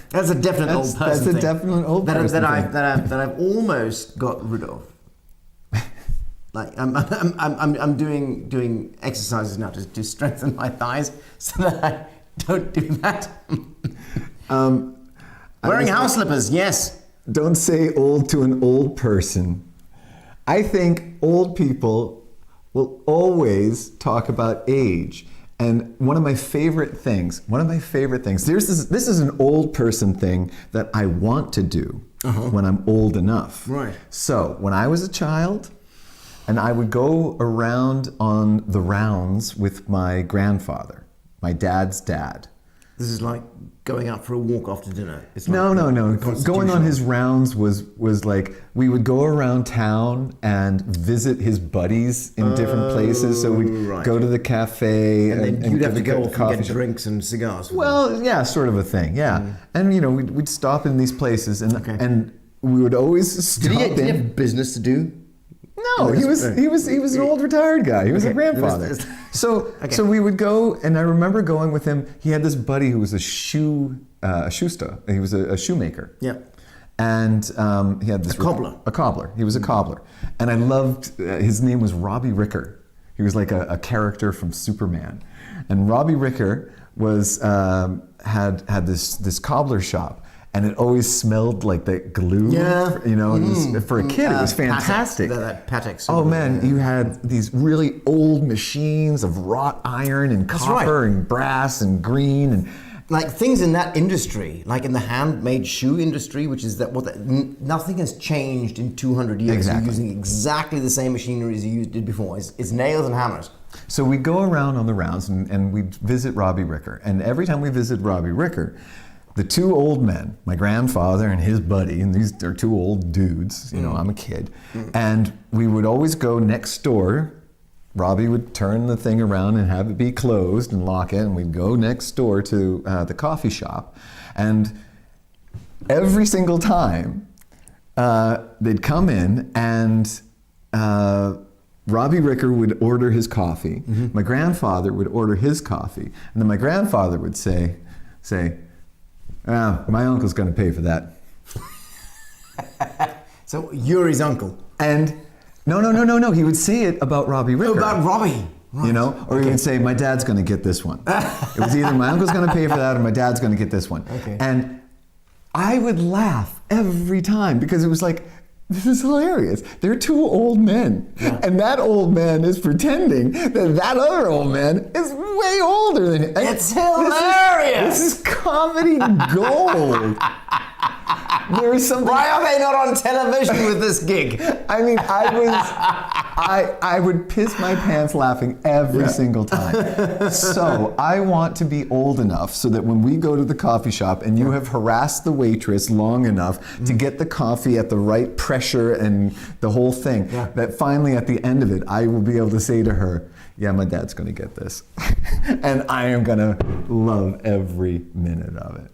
[SPEAKER 2] that's a definite old person.
[SPEAKER 1] That's a
[SPEAKER 2] thing
[SPEAKER 1] definite old person thing.
[SPEAKER 2] that I've almost got rid of. Like I'm doing exercises now to strengthen my thighs so that I don't do that. Wearing house slippers, yes.
[SPEAKER 1] Don't say old to an old person. I think old people will always talk about age. And one of my favorite things, this is an old person thing that I want to do when I'm old enough.
[SPEAKER 2] Right.
[SPEAKER 1] So when I was a child, and I would go around on the rounds with my grandfather, my dad's dad.
[SPEAKER 2] This is like going out for a walk after dinner. It's
[SPEAKER 1] No.
[SPEAKER 2] like
[SPEAKER 1] Going on his rounds was like, we would go around town and visit his buddies in different places. So we'd go to the cafe
[SPEAKER 2] and then you'd have to go off and
[SPEAKER 1] coffee
[SPEAKER 2] get
[SPEAKER 1] shop.
[SPEAKER 2] drinks and cigars.
[SPEAKER 1] Well, yeah, sort of a thing, yeah. And we'd stop in these places, and we would always stop
[SPEAKER 2] Did he have business to do?
[SPEAKER 1] No, he was an old retired guy. He was a grandfather. So we would go, and I remember going with him. He had this buddy who was a shoester. He was a shoemaker.
[SPEAKER 2] Yeah.
[SPEAKER 1] And he had this
[SPEAKER 2] cobbler.
[SPEAKER 1] A cobbler. He was a cobbler, and I loved. His name was Robbie Ricker. He was like a character from Superman, and Robbie Ricker was had this cobbler shop. And it always smelled like that glue.
[SPEAKER 2] Yeah.
[SPEAKER 1] And for a kid, it was fantastic.
[SPEAKER 2] That Patex.
[SPEAKER 1] Oh man, you had these really old machines of wrought iron and copper and brass and green and
[SPEAKER 2] like things in that industry, like in the handmade shoe industry, which is nothing has changed in 200 years.
[SPEAKER 1] Exactly.
[SPEAKER 2] You're using exactly the same machinery as you did before. It's nails and hammers.
[SPEAKER 1] So we go around on the rounds and we visit Robbie Ricker. And every time we visit Robbie Ricker, the two old men, my grandfather and his buddy, and these are two old dudes, I'm a kid, and we would always go next door. Robbie would turn the thing around and have it be closed and lock it, and we'd go next door to the coffee shop. And every single time, they'd come in and Robbie Ricker would order his coffee. My grandfather would order his coffee, and then my grandfather would say, my uncle's going to pay for that.
[SPEAKER 2] So you're his uncle.
[SPEAKER 1] And no. He would say it about Robbie Ricker.
[SPEAKER 2] About Robbie. Right.
[SPEAKER 1] Or he would say, my dad's going to get this one. It was either my uncle's going to pay for that or my dad's going to get this one.
[SPEAKER 2] Okay.
[SPEAKER 1] And I would laugh every time because it was like, this is hilarious. They're two old men. Yeah. And that old man is pretending that other old man is way older than him.
[SPEAKER 2] It's hilarious.
[SPEAKER 1] This is comedy gold. There is something.
[SPEAKER 2] Why are they not on television with this gig?
[SPEAKER 1] I mean, I would piss my pants laughing every single time. So I want to be old enough so that when we go to the coffee shop and you have harassed the waitress long enough to get the coffee at the right pressure and the whole thing, that finally at the end of it, I will be able to say to her, yeah, my dad's going to get this. And I am going to love every minute of it.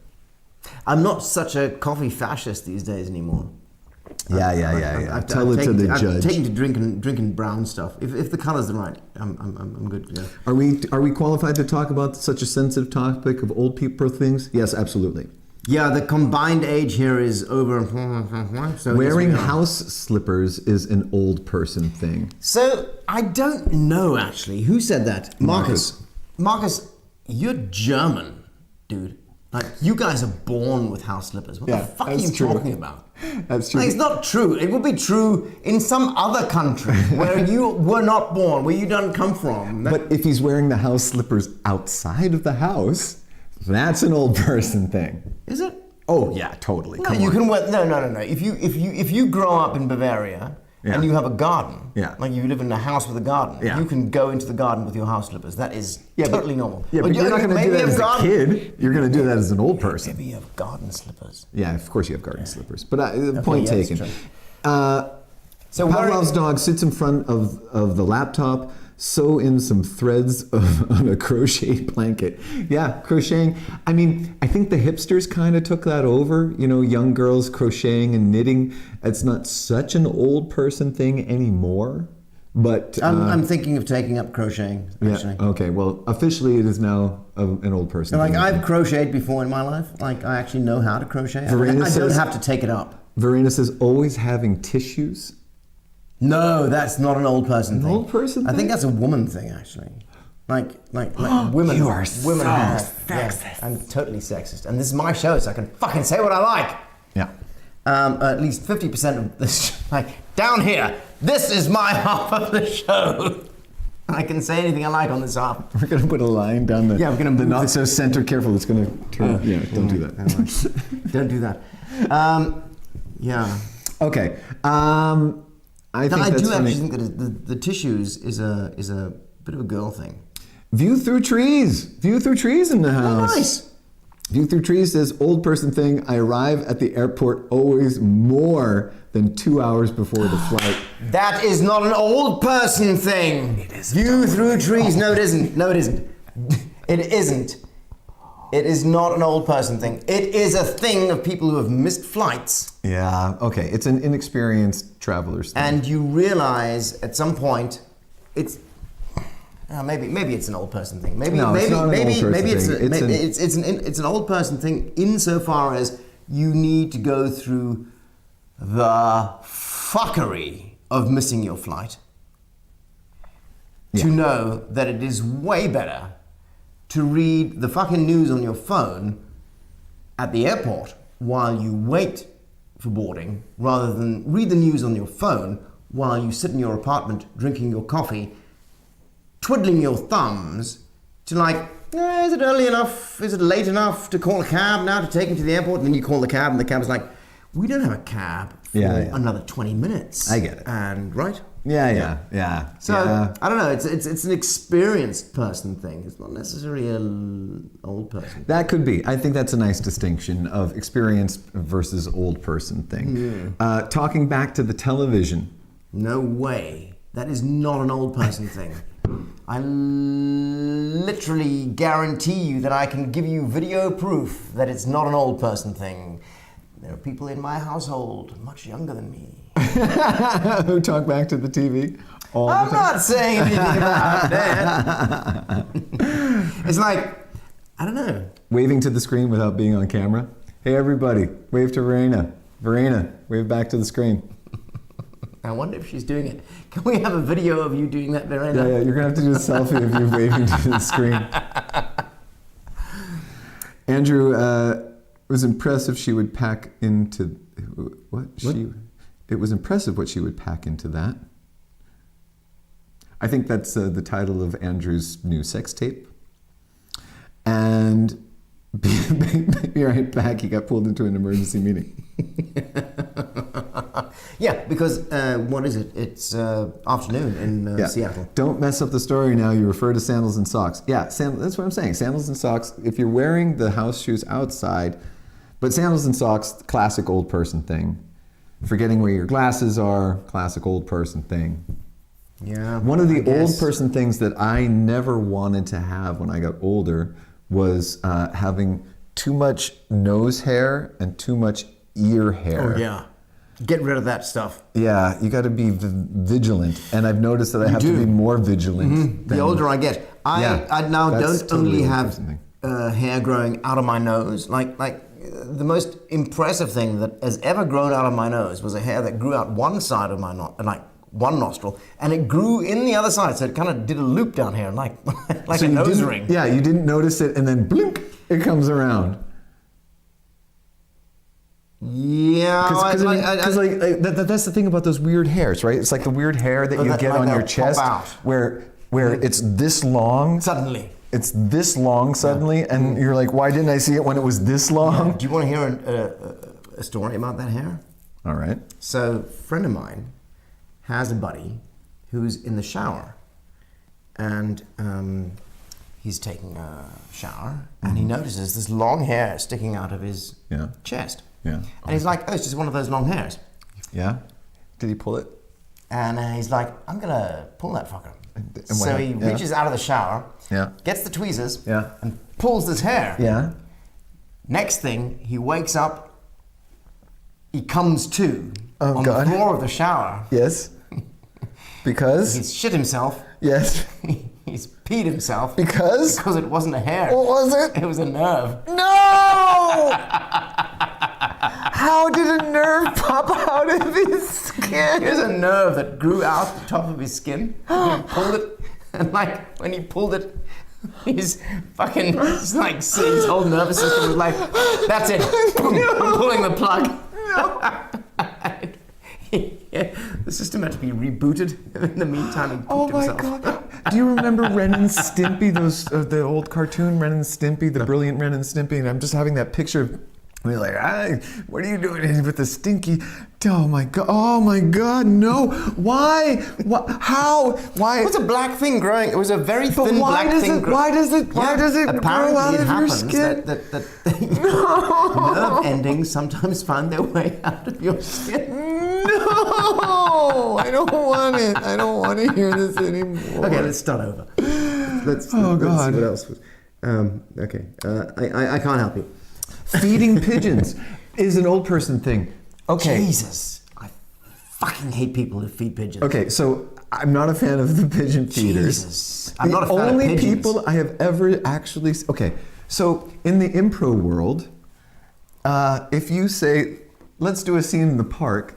[SPEAKER 2] I'm not such a coffee fascist these days anymore.
[SPEAKER 1] Yeah. Tell it to the judge.
[SPEAKER 2] I'm taking to drinking brown stuff. If the colors are right, I'm good. Yeah.
[SPEAKER 1] Are we qualified to talk about such a sensitive topic of old people things? Yes, absolutely.
[SPEAKER 2] Yeah, the combined age here is over. So
[SPEAKER 1] wearing house slippers is an old person thing.
[SPEAKER 2] So I don't know actually who said that. Marcus, you're German, dude. Like, you guys are born with house slippers. What the fuck are you talking about?
[SPEAKER 1] That's true.
[SPEAKER 2] Like, it's not true. It would be true in some other country where you were not born, where you don't come from.
[SPEAKER 1] But if he's wearing the house slippers outside of the house, that's an old person thing.
[SPEAKER 2] Is it?
[SPEAKER 1] Oh yeah, totally.
[SPEAKER 2] No, you can wear. No. If you grow up in Bavaria and you have a garden, like you live in a house with a garden, you can go into the garden with your house slippers. That is totally normal.
[SPEAKER 1] Yeah, but you're not going to do that as a kid. You're going to do that as an old person.
[SPEAKER 2] Maybe you have garden slippers.
[SPEAKER 1] Yeah, of course you have garden slippers. But point taken.
[SPEAKER 2] So
[SPEAKER 1] Pavlov's dog sits in front of the laptop, sew in some threads on a crochet blanket. Yeah, crocheting. I mean, I think the hipsters kind of took that over. Young girls crocheting and knitting. It's not such an old person thing anymore. But
[SPEAKER 2] I'm thinking of taking up crocheting. Actually.
[SPEAKER 1] Yeah. Okay. Well, officially, it is now an old person.
[SPEAKER 2] Like I've crocheted before in my life. Like I actually know how to crochet. I don't have to take it up.
[SPEAKER 1] Verena says always having tissues.
[SPEAKER 2] No, that's not an old person thing.
[SPEAKER 1] An old person thing?
[SPEAKER 2] I think that's a woman thing, actually. Like women.
[SPEAKER 1] You are
[SPEAKER 2] women
[SPEAKER 1] so sexist.
[SPEAKER 2] Yeah, I'm totally sexist, and this is my show, so I can fucking say what I like.
[SPEAKER 1] Yeah.
[SPEAKER 2] At least 50% of this, like down here, this is my half of the show. I can say anything I like on this app.
[SPEAKER 1] We're going to put a line down the,
[SPEAKER 2] Yeah, we're gonna
[SPEAKER 1] the
[SPEAKER 2] move
[SPEAKER 1] not
[SPEAKER 2] this.
[SPEAKER 1] so center. Careful, it's going to turn. Don't do that.
[SPEAKER 2] Don't do that. Yeah.
[SPEAKER 1] Okay. I think
[SPEAKER 2] I
[SPEAKER 1] that's
[SPEAKER 2] do
[SPEAKER 1] funny.
[SPEAKER 2] actually think that the tissues is a bit of a girl thing.
[SPEAKER 1] View through trees. View through trees in the house.
[SPEAKER 2] Oh, nice.
[SPEAKER 1] View through trees says old person thing. I arrive at the airport always more than 2 hours before the flight.
[SPEAKER 2] That is not an old person thing.
[SPEAKER 1] It is.
[SPEAKER 2] View through trees. No, it isn't. No, it isn't. It isn't. It is not an old person thing. It is a thing of people who have missed flights.
[SPEAKER 1] Yeah. Okay. It's an inexperienced traveler's thing.
[SPEAKER 2] And you realize at some point, it's maybe it's an old person thing. Maybe
[SPEAKER 1] No, it's not an old person thing.
[SPEAKER 2] it's an old person thing insofar as you need to go through the fuckery of missing your flight to know that it is way better to read the fucking news on your phone at the airport while you wait for boarding rather than read the news on your phone while you sit in your apartment drinking your coffee, twiddling your thumbs to is it early enough? Is it late enough to call a cab now to take me to the airport? And then you call the cab and the cab is like, we don't have a cab for another 20 minutes.
[SPEAKER 1] I get it.
[SPEAKER 2] And right?
[SPEAKER 1] Yeah.
[SPEAKER 2] So I don't know. It's an experienced person thing. It's not necessarily an old person.
[SPEAKER 1] That could be. I think that's a nice distinction of experienced versus old person thing. Talking back to the television.
[SPEAKER 2] No way. That is not an old person thing. I literally guarantee you that I can give you video proof that it's not an old person thing. There are people in my household much younger than me.
[SPEAKER 1] Who talk back to the TV all the
[SPEAKER 2] I'm
[SPEAKER 1] time.
[SPEAKER 2] not saying anything about that. It's like, I don't know.
[SPEAKER 1] Waving to the screen without being on camera. Hey everybody, wave to Verena. Verena, wave back to the screen.
[SPEAKER 2] I wonder if she's doing it. Can we have a video of you doing that, Verena?
[SPEAKER 1] Yeah, you're gonna have to do a selfie of you waving to the screen. Andrew, it was impressive she would pack into what? It was impressive what she would pack into that. I think that's the title of Andrew's new sex tape. And be right back. He got pulled into an emergency meeting.
[SPEAKER 2] Yeah, because what is it? It's afternoon in Seattle.
[SPEAKER 1] Don't mess up the story now. You refer to sandals and socks. Yeah, that's what I'm saying. Sandals and socks. If you're wearing the house shoes outside, but sandals and socks, classic old person thing. Forgetting where your glasses are, classic old person thing.
[SPEAKER 2] Yeah.
[SPEAKER 1] One of the old person things that I never wanted to have when I got older was having too much nose hair and too much ear hair.
[SPEAKER 2] Oh, yeah. Get rid of that stuff.
[SPEAKER 1] Yeah, you got to be vigilant. And I've noticed that I have to be more vigilant.
[SPEAKER 2] Mm-hmm. The older I get. I now don't only have hair growing out of my nose. Like the most impressive thing that has ever grown out of my nose was a hair that grew out one side of my one nostril, and it grew in the other side, so it kind of did a loop down here, like
[SPEAKER 1] so
[SPEAKER 2] a nose ring.
[SPEAKER 1] Yeah, you didn't notice it, and then blink, it comes around.
[SPEAKER 2] Yeah,
[SPEAKER 1] because that's the thing about those weird hairs, right? It's like the weird hair that you get on your chest, where it's this long
[SPEAKER 2] suddenly.
[SPEAKER 1] It's this long suddenly, and you're like, why didn't I see it when it was this long?
[SPEAKER 2] Yeah. Do you want to hear a story about that hair?
[SPEAKER 1] All right.
[SPEAKER 2] So, a friend of mine has a buddy who's in the shower, and he's taking a shower, and he notices this long hair sticking out of his chest.
[SPEAKER 1] Yeah.
[SPEAKER 2] And he's like, oh, it's just one of those long hairs.
[SPEAKER 1] Yeah. Did he pull it?
[SPEAKER 2] And he's like, I'm going to pull that fucker. So he reaches out of the shower, gets the tweezers, and pulls this hair.
[SPEAKER 1] Yeah.
[SPEAKER 2] Next thing, he wakes up, he comes to on the floor of the shower.
[SPEAKER 1] Yes. Because?
[SPEAKER 2] He's shit himself.
[SPEAKER 1] Yes.
[SPEAKER 2] He's peed himself.
[SPEAKER 1] Because?
[SPEAKER 2] Because it wasn't a hair.
[SPEAKER 1] What was it?
[SPEAKER 2] It was a nerve.
[SPEAKER 1] No! How did a nerve pop out of his skin?
[SPEAKER 2] It was a nerve that grew out the top of his skin. He pulled it, and when he pulled it, his fucking, his whole nervous system was like, that's it. Boom, I'm pulling the plug. The system had to be rebooted. In the meantime, he pooped himself.
[SPEAKER 1] Oh my God. Do you remember Ren and Stimpy? Those the old cartoon Ren and Stimpy, the brilliant Ren and Stimpy. And I'm just having that picture of me like, what are you doing with the stinky? Oh my God, no! Why? How? Why?
[SPEAKER 2] It was a black thing growing. It was a very thin black thing.
[SPEAKER 1] Why does it grow out of your skin?
[SPEAKER 2] That nerve endings sometimes find their way out of your skin.
[SPEAKER 1] No, I don't want it. I don't want to hear this anymore.
[SPEAKER 2] Okay, let's start over. Let's see
[SPEAKER 1] God.
[SPEAKER 2] what else was. Okay, I can't help you.
[SPEAKER 1] Feeding pigeons is an old person thing. Okay.
[SPEAKER 2] Jesus, I fucking hate people who feed pigeons.
[SPEAKER 1] Okay, so I'm not a fan of the pigeon feeders.
[SPEAKER 2] Jesus, I'm not a fan of
[SPEAKER 1] only
[SPEAKER 2] pigeons.
[SPEAKER 1] people I have ever actually. Okay, so in the improv world, if you say, "Let's do a scene in the park,"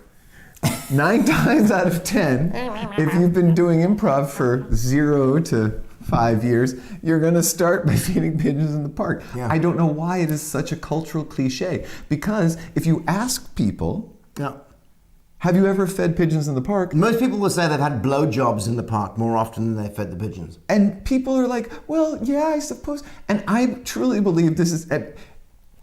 [SPEAKER 1] 9 times out of 10, if you've been doing improv for 0 to 5 years, you're going to start by feeding pigeons in the park.
[SPEAKER 2] Yeah.
[SPEAKER 1] I don't know why it is such a cultural cliche. Because if you ask people, have you ever fed pigeons in the park?
[SPEAKER 2] Most people will say they've had blowjobs in the park more often than they fed the pigeons.
[SPEAKER 1] And people are like, well, yeah, I suppose. And I truly believe this is...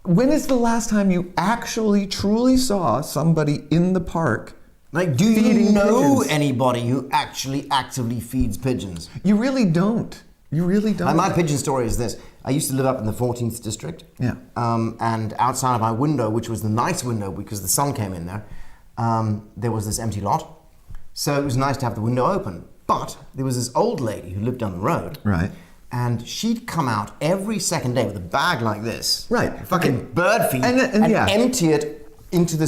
[SPEAKER 1] when is the last time you actually truly saw somebody in the park?
[SPEAKER 2] Like, do you know
[SPEAKER 1] pigeons?
[SPEAKER 2] anybody who actually actively feeds pigeons?
[SPEAKER 1] You really don't. You really don't.
[SPEAKER 2] My pigeon story is this. I used to live up in the 14th district.
[SPEAKER 1] Yeah.
[SPEAKER 2] And outside of my window, which was the nice window because the sun came in there, there was this empty lot. So it was nice to have the window open. But there was this old lady who lived down the road.
[SPEAKER 1] Right.
[SPEAKER 2] And she'd come out every second day with a bag like this.
[SPEAKER 1] Right.
[SPEAKER 2] Fucking bird feed.
[SPEAKER 1] And
[SPEAKER 2] empty it into the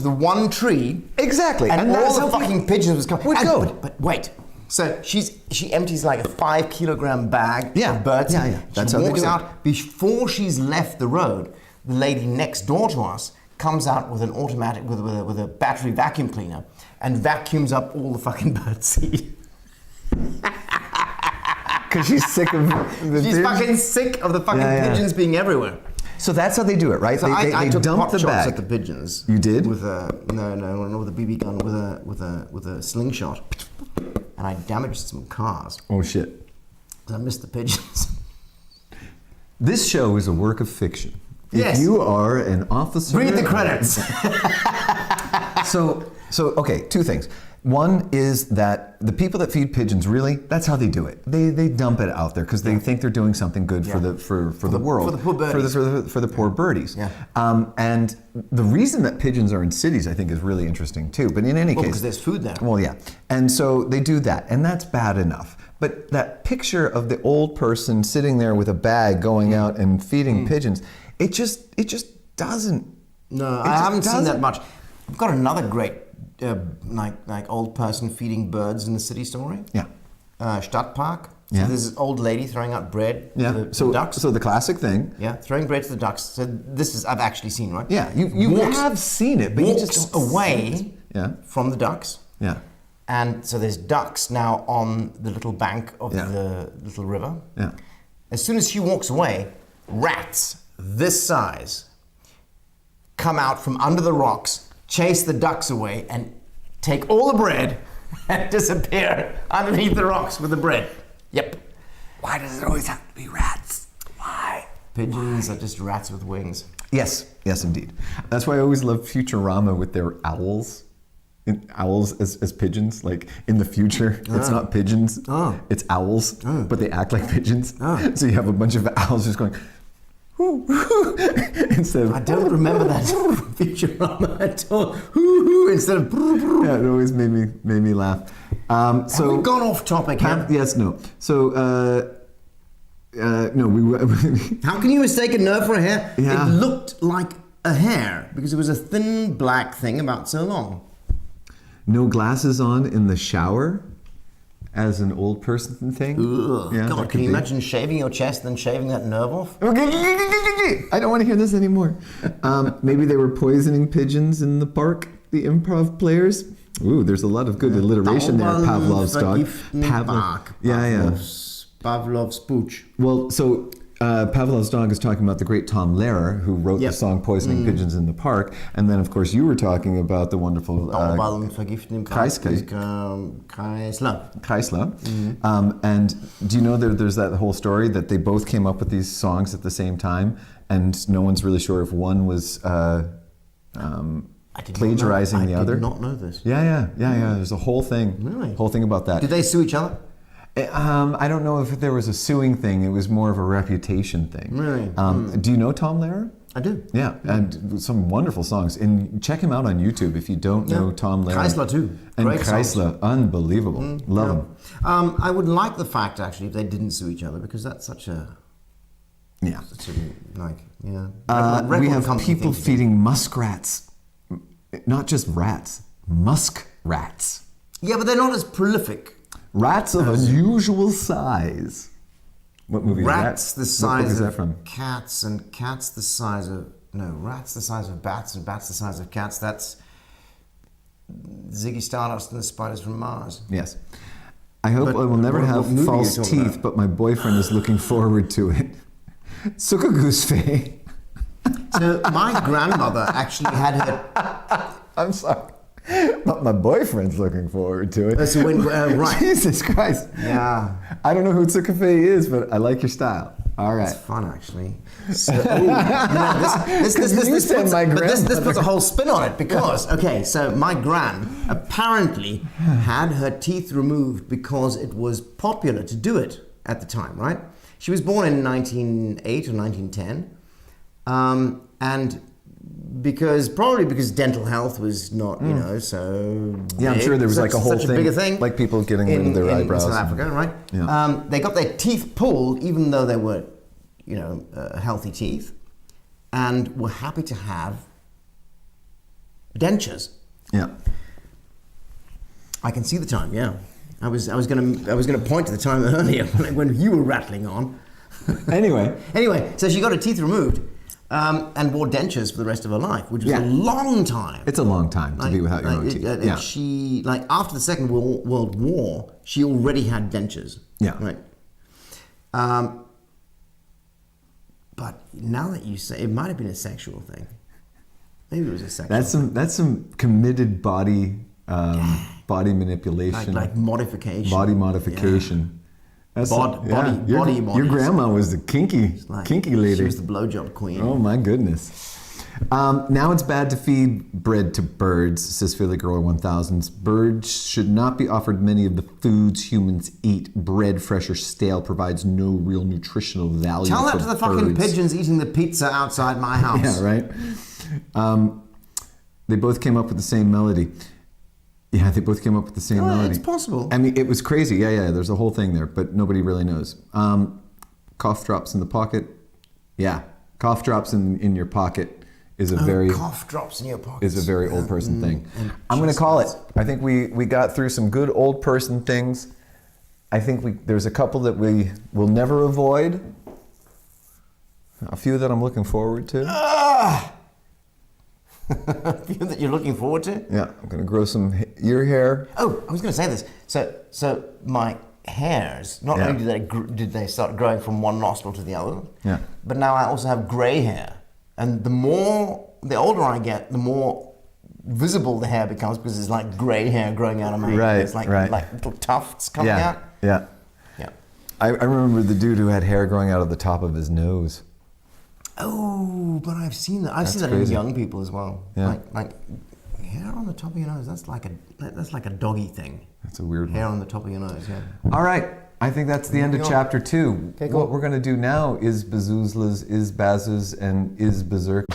[SPEAKER 2] one tree.
[SPEAKER 1] Exactly.
[SPEAKER 2] And all
[SPEAKER 1] that's
[SPEAKER 2] the
[SPEAKER 1] how
[SPEAKER 2] fucking pigeons was coming.
[SPEAKER 1] would go.
[SPEAKER 2] But wait. So she empties like a 5 kilogram bag of birds.
[SPEAKER 1] Yeah. That's
[SPEAKER 2] she
[SPEAKER 1] how they
[SPEAKER 2] walks
[SPEAKER 1] do it.
[SPEAKER 2] out. Before she's left the road, the lady next door to us comes out with an automatic, with a battery vacuum cleaner and vacuums up all the fucking bird seed.
[SPEAKER 1] Because she's sick of the
[SPEAKER 2] She's
[SPEAKER 1] pigeons.
[SPEAKER 2] fucking sick of the fucking pigeons being everywhere.
[SPEAKER 1] So that's how they do it, right?
[SPEAKER 2] So
[SPEAKER 1] they
[SPEAKER 2] I took
[SPEAKER 1] dump
[SPEAKER 2] pot
[SPEAKER 1] the
[SPEAKER 2] shots
[SPEAKER 1] bag.
[SPEAKER 2] at the pigeons.
[SPEAKER 1] You did?
[SPEAKER 2] With a not with a BB gun, with a slingshot, and I damaged some cars.
[SPEAKER 1] Oh shit!
[SPEAKER 2] I missed the pigeons.
[SPEAKER 1] This show is a work of fiction.
[SPEAKER 2] Yes.
[SPEAKER 1] If you are an officer,
[SPEAKER 2] Read the credits.
[SPEAKER 1] So okay, 2 things. One is that the people that feed pigeons, really, that's how they do it. They dump it out there because they think they're doing something good for the world,
[SPEAKER 2] for the poor birdies.
[SPEAKER 1] for the poor birdies.
[SPEAKER 2] Yeah.
[SPEAKER 1] And the reason that pigeons are in cities, I think, is really interesting too. But in any case,
[SPEAKER 2] Because there's food there.
[SPEAKER 1] well, yeah, and so they do that, and that's bad enough. But that picture of the old person sitting there with a bag going out and feeding pigeons, it just doesn't.
[SPEAKER 2] No,
[SPEAKER 1] it
[SPEAKER 2] I
[SPEAKER 1] just
[SPEAKER 2] haven't seen
[SPEAKER 1] doesn't.
[SPEAKER 2] that much. I've got another great like old person feeding birds in the city story.
[SPEAKER 1] Yeah.
[SPEAKER 2] Stadtpark. So
[SPEAKER 1] Yeah.
[SPEAKER 2] there's this old lady throwing out bread
[SPEAKER 1] Yeah.
[SPEAKER 2] to the
[SPEAKER 1] So
[SPEAKER 2] ducks.
[SPEAKER 1] So the classic thing.
[SPEAKER 2] Yeah, throwing bread to the ducks. So this is I've actually seen, right?
[SPEAKER 1] Yeah. You have seen it, but you
[SPEAKER 2] walks
[SPEAKER 1] just don't
[SPEAKER 2] away
[SPEAKER 1] see it. Yeah.
[SPEAKER 2] from the ducks.
[SPEAKER 1] Yeah.
[SPEAKER 2] And so there's ducks now on the little bank of
[SPEAKER 1] Yeah.
[SPEAKER 2] the little river.
[SPEAKER 1] Yeah.
[SPEAKER 2] As soon as she walks away, rats this size come out from under the rocks, chase the ducks away, and take all the bread and disappear underneath the rocks with the bread. Yep.
[SPEAKER 1] Why does it always have to be rats? Why?
[SPEAKER 2] Pigeons are just rats with wings.
[SPEAKER 1] Yes, indeed. That's why I always love Futurama with their owls. Owls as pigeons, like in the future, it's not pigeons, it's owls, but they act like pigeons. So you have a bunch of owls just going, whoo, whoo, instead of.
[SPEAKER 2] I don't remember that Futurama at all. Hoo, instead of.
[SPEAKER 1] Yeah, it always made me laugh.
[SPEAKER 2] Have we gone off topic here?
[SPEAKER 1] Yes, no. So, no, we.
[SPEAKER 2] How can you mistake a nerve for a hair?
[SPEAKER 1] Yeah.
[SPEAKER 2] It looked like a hair because it was a thin black thing about so long.
[SPEAKER 1] No glasses on in the shower as an old person thing.
[SPEAKER 2] Ugh.
[SPEAKER 1] Yeah, that
[SPEAKER 2] God,
[SPEAKER 1] could
[SPEAKER 2] can you
[SPEAKER 1] be.
[SPEAKER 2] imagine shaving your chest and shaving that nerve off?
[SPEAKER 1] I don't want to hear this anymore. Maybe they were poisoning pigeons in the park, the improv players. Ooh, there's a lot of good alliteration there. Pavlov's dog.
[SPEAKER 2] Pavlov.
[SPEAKER 1] Yeah.
[SPEAKER 2] Pavlov's pooch.
[SPEAKER 1] Well, so Pavlov's dog is talking about the great Tom Lehrer, who wrote the song "Poisoning Pigeons in the Park," and then, of course, you were talking about the wonderful
[SPEAKER 2] Ballballen vergiften im Kreisler.
[SPEAKER 1] And do you know there's that whole story that they both came up with these songs at the same time, and no one's really sure if one was plagiarizing the other?
[SPEAKER 2] I did not know this.
[SPEAKER 1] Yeah. There's a whole thing, about that.
[SPEAKER 2] Did they sue each other?
[SPEAKER 1] I don't know if there was a suing thing. It was more of a reputation thing.
[SPEAKER 2] Really?
[SPEAKER 1] Do you know Tom Lehrer?
[SPEAKER 2] I do.
[SPEAKER 1] Yeah, and some wonderful songs. And check him out on YouTube if you don't know Tom Lehrer.
[SPEAKER 2] Kreisler too.
[SPEAKER 1] And
[SPEAKER 2] Great
[SPEAKER 1] Kreisler,
[SPEAKER 2] songs.
[SPEAKER 1] unbelievable. Love him.
[SPEAKER 2] I would like the fact, actually, if they didn't sue each other, because that's such a...
[SPEAKER 1] Yeah. We have people feeding muskrats, not just rats, muskrats.
[SPEAKER 2] Yeah, but they're not as prolific.
[SPEAKER 1] Rats of unusual size. What movie
[SPEAKER 2] Rats
[SPEAKER 1] is that?
[SPEAKER 2] the size
[SPEAKER 1] What book is
[SPEAKER 2] of
[SPEAKER 1] that from?
[SPEAKER 2] cats, and cats the size of... No, rats the size of bats, and bats the size of cats. That's Ziggy Stardust and the Spiders from Mars.
[SPEAKER 1] Yes. I hope I will never have false teeth, but my boyfriend is looking forward to it. Zuckergussfee.
[SPEAKER 2] So my grandmother actually had her...
[SPEAKER 1] I'm sorry. But my boyfriend's looking forward to it.
[SPEAKER 2] So when, right.
[SPEAKER 1] Jesus Christ.
[SPEAKER 2] Yeah.
[SPEAKER 1] I don't know who Zuckergussfee is, but I like your style. All right.
[SPEAKER 2] It's fun, actually. So, this puts a whole spin on it because, okay, so my gran apparently had her teeth removed because it was popular to do it at the time, right? She was born in 1908 or 1910, and probably because dental health was not, so
[SPEAKER 1] yeah, I'm sure there was like a whole
[SPEAKER 2] such a bigger thing,
[SPEAKER 1] like people getting rid of their eyebrows.
[SPEAKER 2] In South Africa, right?
[SPEAKER 1] Yeah.
[SPEAKER 2] They got their teeth pulled, even though they were, healthy teeth, and were happy to have dentures.
[SPEAKER 1] Yeah.
[SPEAKER 2] I can see the time. Yeah, I was gonna point to the time earlier when you were rattling on.
[SPEAKER 1] Anyway,
[SPEAKER 2] so she got her teeth removed. And wore dentures for the rest of her life, which was a long time.
[SPEAKER 1] It's a long time to be without your own teeth.
[SPEAKER 2] She, after the Second World War, she already had dentures.
[SPEAKER 1] Yeah.
[SPEAKER 2] Right. But now that you say, it might have been a sexual thing. Maybe it was a sexual thing.
[SPEAKER 1] That's some committed body manipulation.
[SPEAKER 2] Like modification.
[SPEAKER 1] Body modification.
[SPEAKER 2] Yeah. Body
[SPEAKER 1] Your grandma was the kinky lady.
[SPEAKER 2] She was the blowjob queen.
[SPEAKER 1] Oh my goodness. Now it's bad to feed bread to birds, says Philly Girl 1000s. Birds should not be offered many of the foods humans eat. Bread, fresh or stale, provides no real nutritional value.
[SPEAKER 2] Tell that
[SPEAKER 1] for
[SPEAKER 2] to the
[SPEAKER 1] birds.
[SPEAKER 2] fucking pigeons eating the pizza outside my house.
[SPEAKER 1] Yeah, right? They both came up with the same melody. Yeah, they both came up with the same melody.
[SPEAKER 2] It's possible.
[SPEAKER 1] I mean, it was crazy. Yeah, there's a whole thing there, but nobody really knows. Cough drops in the pocket. Yeah, cough drops in your pocket is a
[SPEAKER 2] cough drops in your pocket
[SPEAKER 1] is a very old person thing. I'm going to call it. I think we got through some good old person things. I think there's a couple that we will never avoid. A few that I'm looking forward to.
[SPEAKER 2] A few that you're looking forward to?
[SPEAKER 1] Yeah, I'm going to grow some ear hair.
[SPEAKER 2] Oh, I was going to say this. So my hairs, not only did they start growing from one nostril to the other, but now I also have grey hair. And the older I get, the more visible the hair becomes because it's like grey hair growing out of my hair. It's like little tufts coming out.
[SPEAKER 1] Yeah. I remember the dude who had hair growing out of the top of his nose.
[SPEAKER 2] Oh, but I've seen that. I've seen that in young people as well.
[SPEAKER 1] Yeah.
[SPEAKER 2] Like hair on the top of your nose. That's like a doggy thing.
[SPEAKER 1] That's a weird one.
[SPEAKER 2] Hair on the top of your nose. Yeah.
[SPEAKER 1] All right. I think that's the end of chapter 2.
[SPEAKER 2] Okay, cool.
[SPEAKER 1] What we're going to do now is Bazoozlas, is Bazuz, and is Berserk.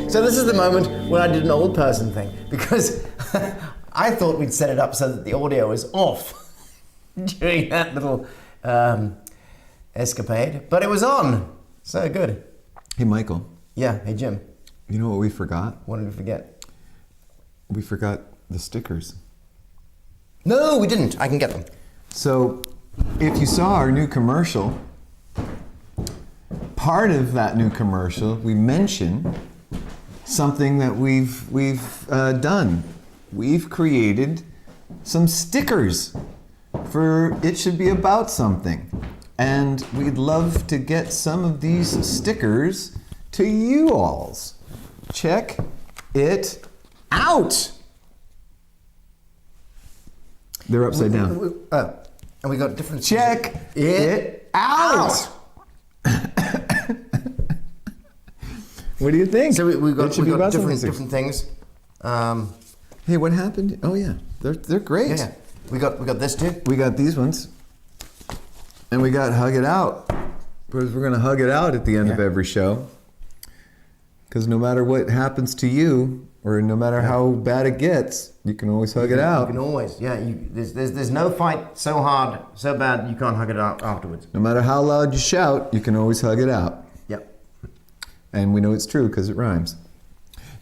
[SPEAKER 2] So this is the moment where I did an old person thing because I thought we'd set it up so that the audio is off during that little escapade, but it was on. So good.
[SPEAKER 1] Hey, Michael,
[SPEAKER 2] Yeah. Hey, Jim.
[SPEAKER 1] you know what we forgot?
[SPEAKER 2] What did we forget?
[SPEAKER 1] We forgot the stickers.
[SPEAKER 2] No, we didn't. I can get them.
[SPEAKER 1] So, if you saw our new commercial, part of that new commercial, we mention something that we've done. We've created some stickers for It Should Be About Something. And we'd love to get some of these stickers to you alls. Check it out. They're upside down.
[SPEAKER 2] And we got different.
[SPEAKER 1] Check it out. What do you think?
[SPEAKER 2] So we
[SPEAKER 1] It
[SPEAKER 2] got
[SPEAKER 1] should be about something.
[SPEAKER 2] different things.
[SPEAKER 1] Hey, what happened? Oh yeah, they're great.
[SPEAKER 2] Yeah. We got this too.
[SPEAKER 1] We got these ones, and we got Hug It Out, because we're gonna hug it out at the end of every show. Because no matter what happens to you, or no matter how bad it gets, you can always hug it out.
[SPEAKER 2] You can always, there's no fight so hard, so bad you can't hug it out afterwards.
[SPEAKER 1] No matter how loud you shout, you can always hug it out.
[SPEAKER 2] Yep.
[SPEAKER 1] And we know it's true because it rhymes.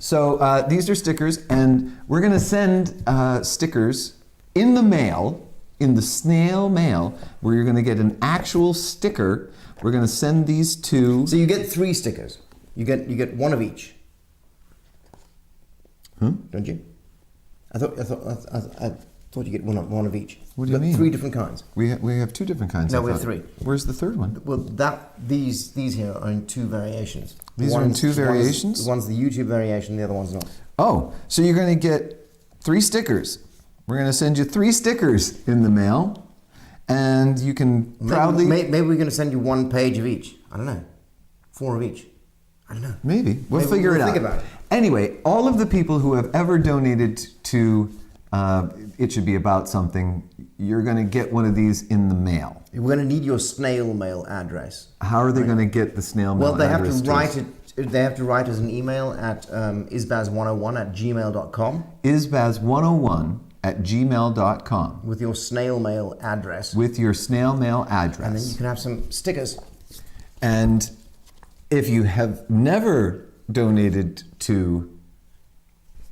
[SPEAKER 1] So these are stickers, and we're going to send stickers in the mail, in the snail mail, where you're going to get an actual sticker. We're going to send these to...
[SPEAKER 2] So you get 3 stickers. You get one of each. Don't you? I thought you get one of each.
[SPEAKER 1] What do you mean?
[SPEAKER 2] 3 different kinds.
[SPEAKER 1] We have 2 different kinds.
[SPEAKER 2] No,
[SPEAKER 1] I
[SPEAKER 2] we have
[SPEAKER 1] thought.
[SPEAKER 2] 3.
[SPEAKER 1] Where's the third one?
[SPEAKER 2] Well, these here are in 2 variations.
[SPEAKER 1] These are in 2 variations?
[SPEAKER 2] One's the YouTube variation, the other one's not.
[SPEAKER 1] Oh, so you're going to get 3 stickers. We're going to send you 3 stickers in the mail, and you can proudly...
[SPEAKER 2] Maybe we're going to send you 1 page of each. I don't know. 4 of each. I don't know.
[SPEAKER 1] Maybe. We'll figure it out.
[SPEAKER 2] Think about it.
[SPEAKER 1] Anyway, all of the people who have ever donated to It Should Be About Something, you're going to get one of these in the mail.
[SPEAKER 2] We're going to need your snail mail address.
[SPEAKER 1] How are they going to get the snail mail
[SPEAKER 2] Well, they have to
[SPEAKER 1] address
[SPEAKER 2] write it. They have to write us an email at isbaz101@gmail.com
[SPEAKER 1] isbaz101@gmail.com
[SPEAKER 2] with your snail mail address.
[SPEAKER 1] with your snail mail address.
[SPEAKER 2] And then you can have some stickers.
[SPEAKER 1] And if you have never donated to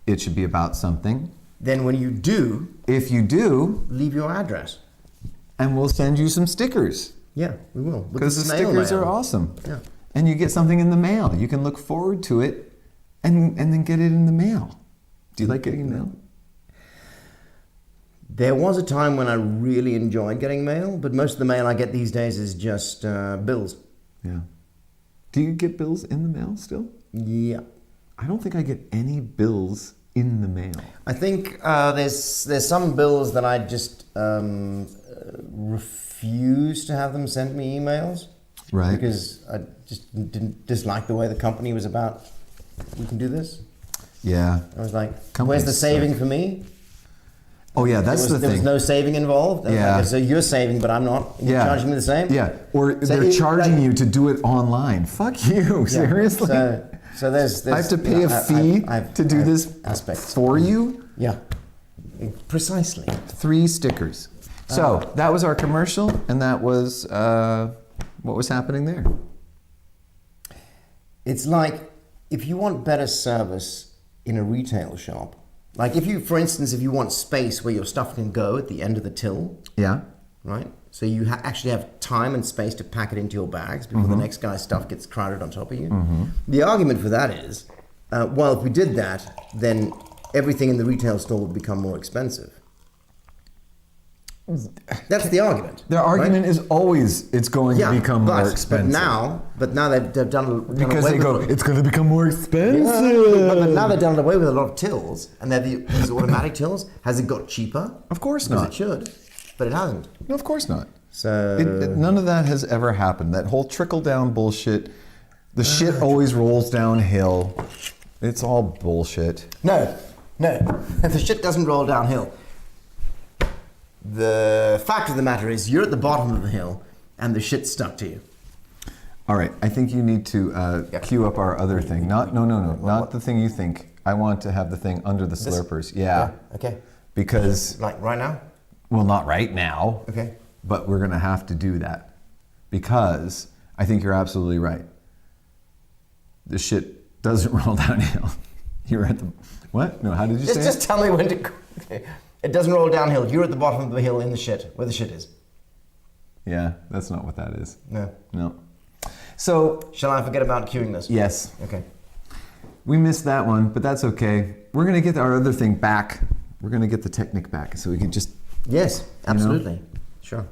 [SPEAKER 1] It Should Be About Something,
[SPEAKER 2] Then when you do,
[SPEAKER 1] if you do,
[SPEAKER 2] leave your address.
[SPEAKER 1] and we'll send you some stickers.
[SPEAKER 2] Yeah, we will.
[SPEAKER 1] Because the stickers are awesome.
[SPEAKER 2] Yeah.
[SPEAKER 1] And you get something in the mail. You can look forward to it and then get it in the mail. Do you like getting mail?
[SPEAKER 2] There was a time when I really enjoyed getting mail, but most of the mail I get these days is just bills.
[SPEAKER 1] Yeah. Do you get bills in the mail still?
[SPEAKER 2] Yeah.
[SPEAKER 1] I don't think I get any bills in the mail.
[SPEAKER 2] I think there's some bills that I just refuse to have them send me emails.
[SPEAKER 1] Right.
[SPEAKER 2] Because I just didn't dislike the way the company was about, we can do this.
[SPEAKER 1] Yeah.
[SPEAKER 2] I was like,
[SPEAKER 1] Companies
[SPEAKER 2] where's the saving for me?
[SPEAKER 1] Oh yeah, that's the
[SPEAKER 2] There was
[SPEAKER 1] thing.
[SPEAKER 2] no saving involved. And
[SPEAKER 1] Yeah.
[SPEAKER 2] like, so you're saving, but I'm not. And you're charging me the same?
[SPEAKER 1] Yeah. Or
[SPEAKER 2] So
[SPEAKER 1] they're
[SPEAKER 2] it-
[SPEAKER 1] charging
[SPEAKER 2] like-
[SPEAKER 1] you to do it online. Fuck you.
[SPEAKER 2] Yeah.
[SPEAKER 1] Seriously?
[SPEAKER 2] So there's
[SPEAKER 1] I have to pay a fee to do this
[SPEAKER 2] aspects
[SPEAKER 1] for you?
[SPEAKER 2] Yeah, precisely.
[SPEAKER 1] 3 stickers. So that was our commercial, and that was what was happening there.
[SPEAKER 2] It's like if you want better service in a retail shop, like if you, for instance, if you want space where your stuff can go at the end of the till,
[SPEAKER 1] Yeah.
[SPEAKER 2] right? So you actually have time and space to pack it into your bags before the next guy's stuff gets crowded on top of you. The argument for that is, well, if we did that, then everything in the retail store would become more expensive. That's the argument.
[SPEAKER 1] Their argument is always it's going to become more expensive.
[SPEAKER 2] But now they've done
[SPEAKER 1] Because
[SPEAKER 2] away
[SPEAKER 1] they
[SPEAKER 2] with
[SPEAKER 1] go, it's going to become more expensive.
[SPEAKER 2] but now they've done away with a lot of tills, and they're these automatic tills. Has it got cheaper?
[SPEAKER 1] Of course
[SPEAKER 2] Because
[SPEAKER 1] not.
[SPEAKER 2] it should, but it hasn't.
[SPEAKER 1] No, of course not.
[SPEAKER 2] So
[SPEAKER 1] None of that has ever happened. That whole trickle down bullshit. The shit always rolls downhill. It's all bullshit.
[SPEAKER 2] no, the shit doesn't roll downhill. The fact of the matter is, you're at the bottom of the hill, and the shit's stuck to you.
[SPEAKER 1] All right, I think you need to cue up our other thing. Not the thing you think. I want to have the thing under the slurpers. Yeah.
[SPEAKER 2] Okay.
[SPEAKER 1] Because,
[SPEAKER 2] Like right now.
[SPEAKER 1] well, not right now.
[SPEAKER 2] Okay.
[SPEAKER 1] But we're going to have to do that. because I think you're absolutely right. The shit doesn't roll downhill. You're at the what? No, how did you say?
[SPEAKER 2] Just tell me when to. It doesn't roll downhill. You're at the bottom of the hill in the shit, where the shit is.
[SPEAKER 1] Yeah, that's not what that is.
[SPEAKER 2] No.
[SPEAKER 1] No. So,
[SPEAKER 2] shall I forget about queuing this?
[SPEAKER 1] Yes.
[SPEAKER 2] Okay.
[SPEAKER 1] We missed that one, but that's okay. We're going to get our other thing back. We're going to get the Technic back so we can just...
[SPEAKER 2] Yes, absolutely. Sure.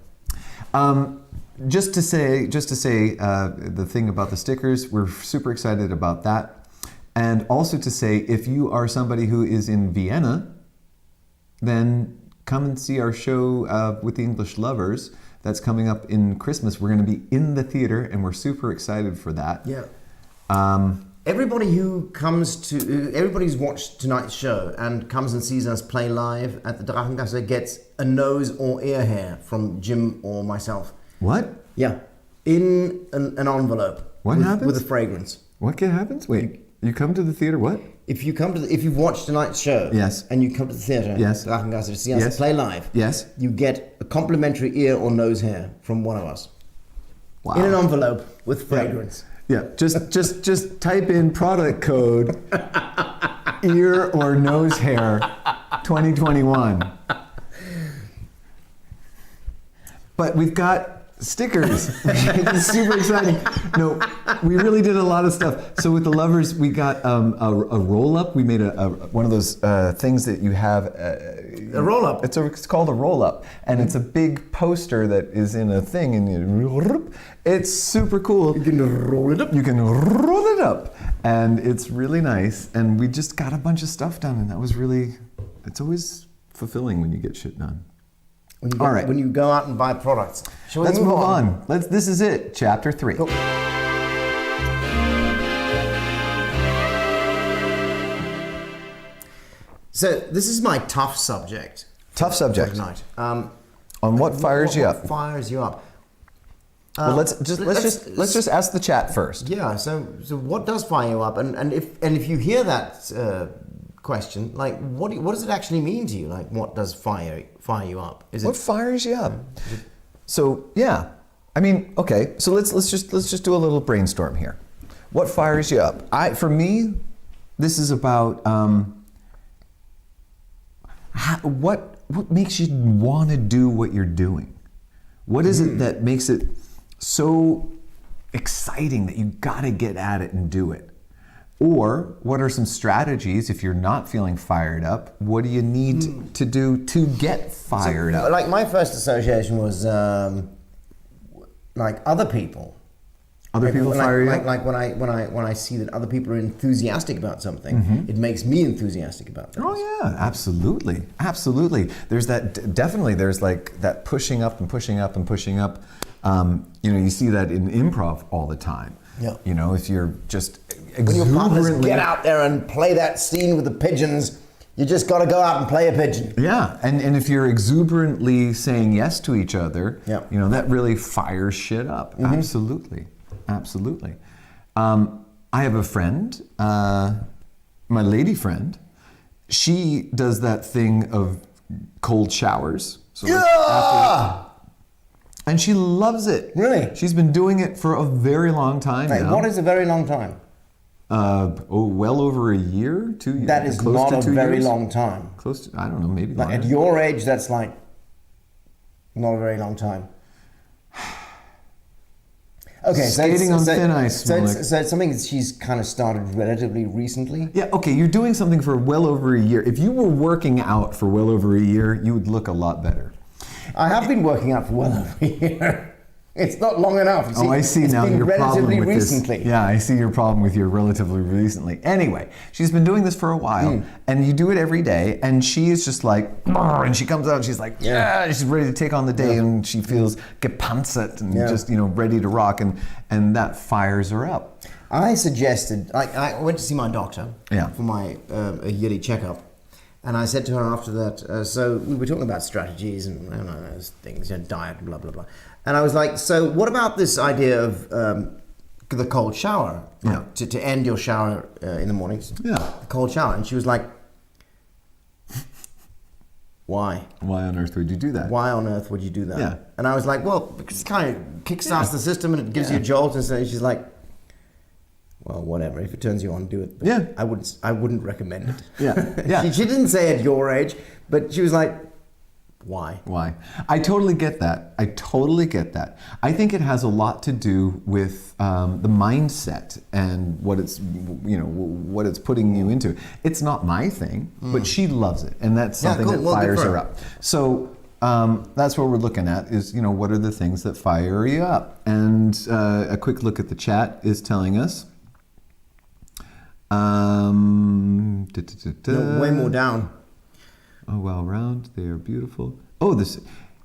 [SPEAKER 1] Just to say the thing about the stickers, we're super excited about that. And also to say, if you are somebody who is in Vienna, then come and see our show with the English Lovers. That's coming up in Christmas. We're going to be in the theater, and we're super excited for that.
[SPEAKER 2] Yeah. Everybody who's watched tonight's show and comes and sees us play live at the Drachengasse gets a nose or ear hair from Jim or myself.
[SPEAKER 1] What?
[SPEAKER 2] Yeah. In an envelope.
[SPEAKER 1] What happens?
[SPEAKER 2] With a fragrance.
[SPEAKER 1] What happens? Wait, you come to the theater, what?
[SPEAKER 2] If you've watched tonight's show,
[SPEAKER 1] yes,
[SPEAKER 2] and you come to the theater,
[SPEAKER 1] yes,
[SPEAKER 2] Drachengasse, to see us play live,
[SPEAKER 1] yes,
[SPEAKER 2] you get a complimentary ear or nose hair from one of us.
[SPEAKER 1] Wow.
[SPEAKER 2] In an envelope with fragrance.
[SPEAKER 1] Yeah. Just type in product code ear or nose hair 2021. But we've got stickers. It's super exciting. No, we really did a lot of stuff. So with the Lovers, we got a roll-up. We made one of those things that you have.
[SPEAKER 2] A roll-up?
[SPEAKER 1] It's called a roll-up. And it's a big poster that is in a thing. And it's super cool.
[SPEAKER 2] You can roll it up.
[SPEAKER 1] You can roll it up. And it's really nice. And we just got a bunch of stuff done. And that was really, it's always fulfilling when you get shit done.
[SPEAKER 2] All right. When you go out and buy products.
[SPEAKER 1] Let's move on. This is it, chapter 3.
[SPEAKER 2] Cool. So this is my tough subject.
[SPEAKER 1] Tough subject.
[SPEAKER 2] Tonight.
[SPEAKER 1] On what fires you up?
[SPEAKER 2] What fires you up?
[SPEAKER 1] Well, let's just ask the chat first.
[SPEAKER 2] Yeah. So what does fire you up? And if you hear that question, like what does it actually mean to you? Like what does fire you up?
[SPEAKER 1] What fires you up? So yeah, I mean, okay. So let's just do a little brainstorm here. What fires you up? For me, this is about what makes you want to do what you're doing. What is it that makes it so exciting that you got to get at it and do it? Or what are some strategies if you're not feeling fired up? What do you need to do to get fired up?
[SPEAKER 2] Like my first association was like other people.
[SPEAKER 1] Other people fire you up?
[SPEAKER 2] Like when I see that other people are enthusiastic about something, it makes me enthusiastic about things.
[SPEAKER 1] Oh yeah, absolutely, absolutely. There's that definitely. There's like that pushing up and pushing up and pushing up. You see that in improv all the time.
[SPEAKER 2] Yeah.
[SPEAKER 1] If you're just
[SPEAKER 2] when your partners get out there and play that scene with the pigeons, you just got to go out and play a pigeon.
[SPEAKER 1] Yeah, and if you're exuberantly saying yes to each other,
[SPEAKER 2] yeah.
[SPEAKER 1] That really fires shit up. Absolutely. Absolutely. I have a friend, my lady friend. She does that thing of cold showers. So and she loves it.
[SPEAKER 2] Really?
[SPEAKER 1] She's been doing it for a very long time now.
[SPEAKER 2] What is a very long time?
[SPEAKER 1] Well over a year, 2 years.
[SPEAKER 2] That is not a very long time.
[SPEAKER 1] Close to, I don't know, maybe
[SPEAKER 2] like
[SPEAKER 1] longer.
[SPEAKER 2] At your age, that's like not a very long time. Okay,
[SPEAKER 1] skating on thin ice.
[SPEAKER 2] So it's something that she's kind of started relatively recently.
[SPEAKER 1] Yeah, okay, you're doing something for well over a year. If you were working out for well over a year, you would look a lot better.
[SPEAKER 2] I have been working out for well over a year. It's not long enough.
[SPEAKER 1] Oh, I see now your problem with
[SPEAKER 2] recently.
[SPEAKER 1] this. Yeah, I see your problem with your relatively recently. Anyway, she's been doing this for a while, and you do it every day, and she is just like, and she comes out and she's like, yeah, she's ready to take on the day, and she feels gepanzert and just, ready to rock, and that fires her up.
[SPEAKER 2] I suggested, I went to see my doctor for my a yearly checkup. And I said to her after that, so we were talking about strategies and things, diet, blah, blah, blah. And I was like, so what about this idea of the cold shower? To end your shower in the mornings?
[SPEAKER 1] Yeah.
[SPEAKER 2] The cold shower. And she was like, Why?
[SPEAKER 1] Why on earth would you do that?
[SPEAKER 2] Why on earth would you do that?
[SPEAKER 1] Yeah.
[SPEAKER 2] And I was like, well, because it kind of kickstarts the system and it gives you a jolt. And so she's like, well, whatever. If it turns you on, do it. But
[SPEAKER 1] Yeah.
[SPEAKER 2] I wouldn't recommend it.
[SPEAKER 1] Yeah.
[SPEAKER 2] She didn't say at your age, but she was like, why?
[SPEAKER 1] Why? I totally get that. I think it has a lot to do with the mindset and what it's, what it's putting you into. It's not my thing, but she loves it, and that's something that fires her up. So that's what we're looking at is, what are the things that fire you up? And a quick look at the chat is telling us.
[SPEAKER 2] No, way more down.
[SPEAKER 1] Oh, wow, round. They are beautiful. Oh,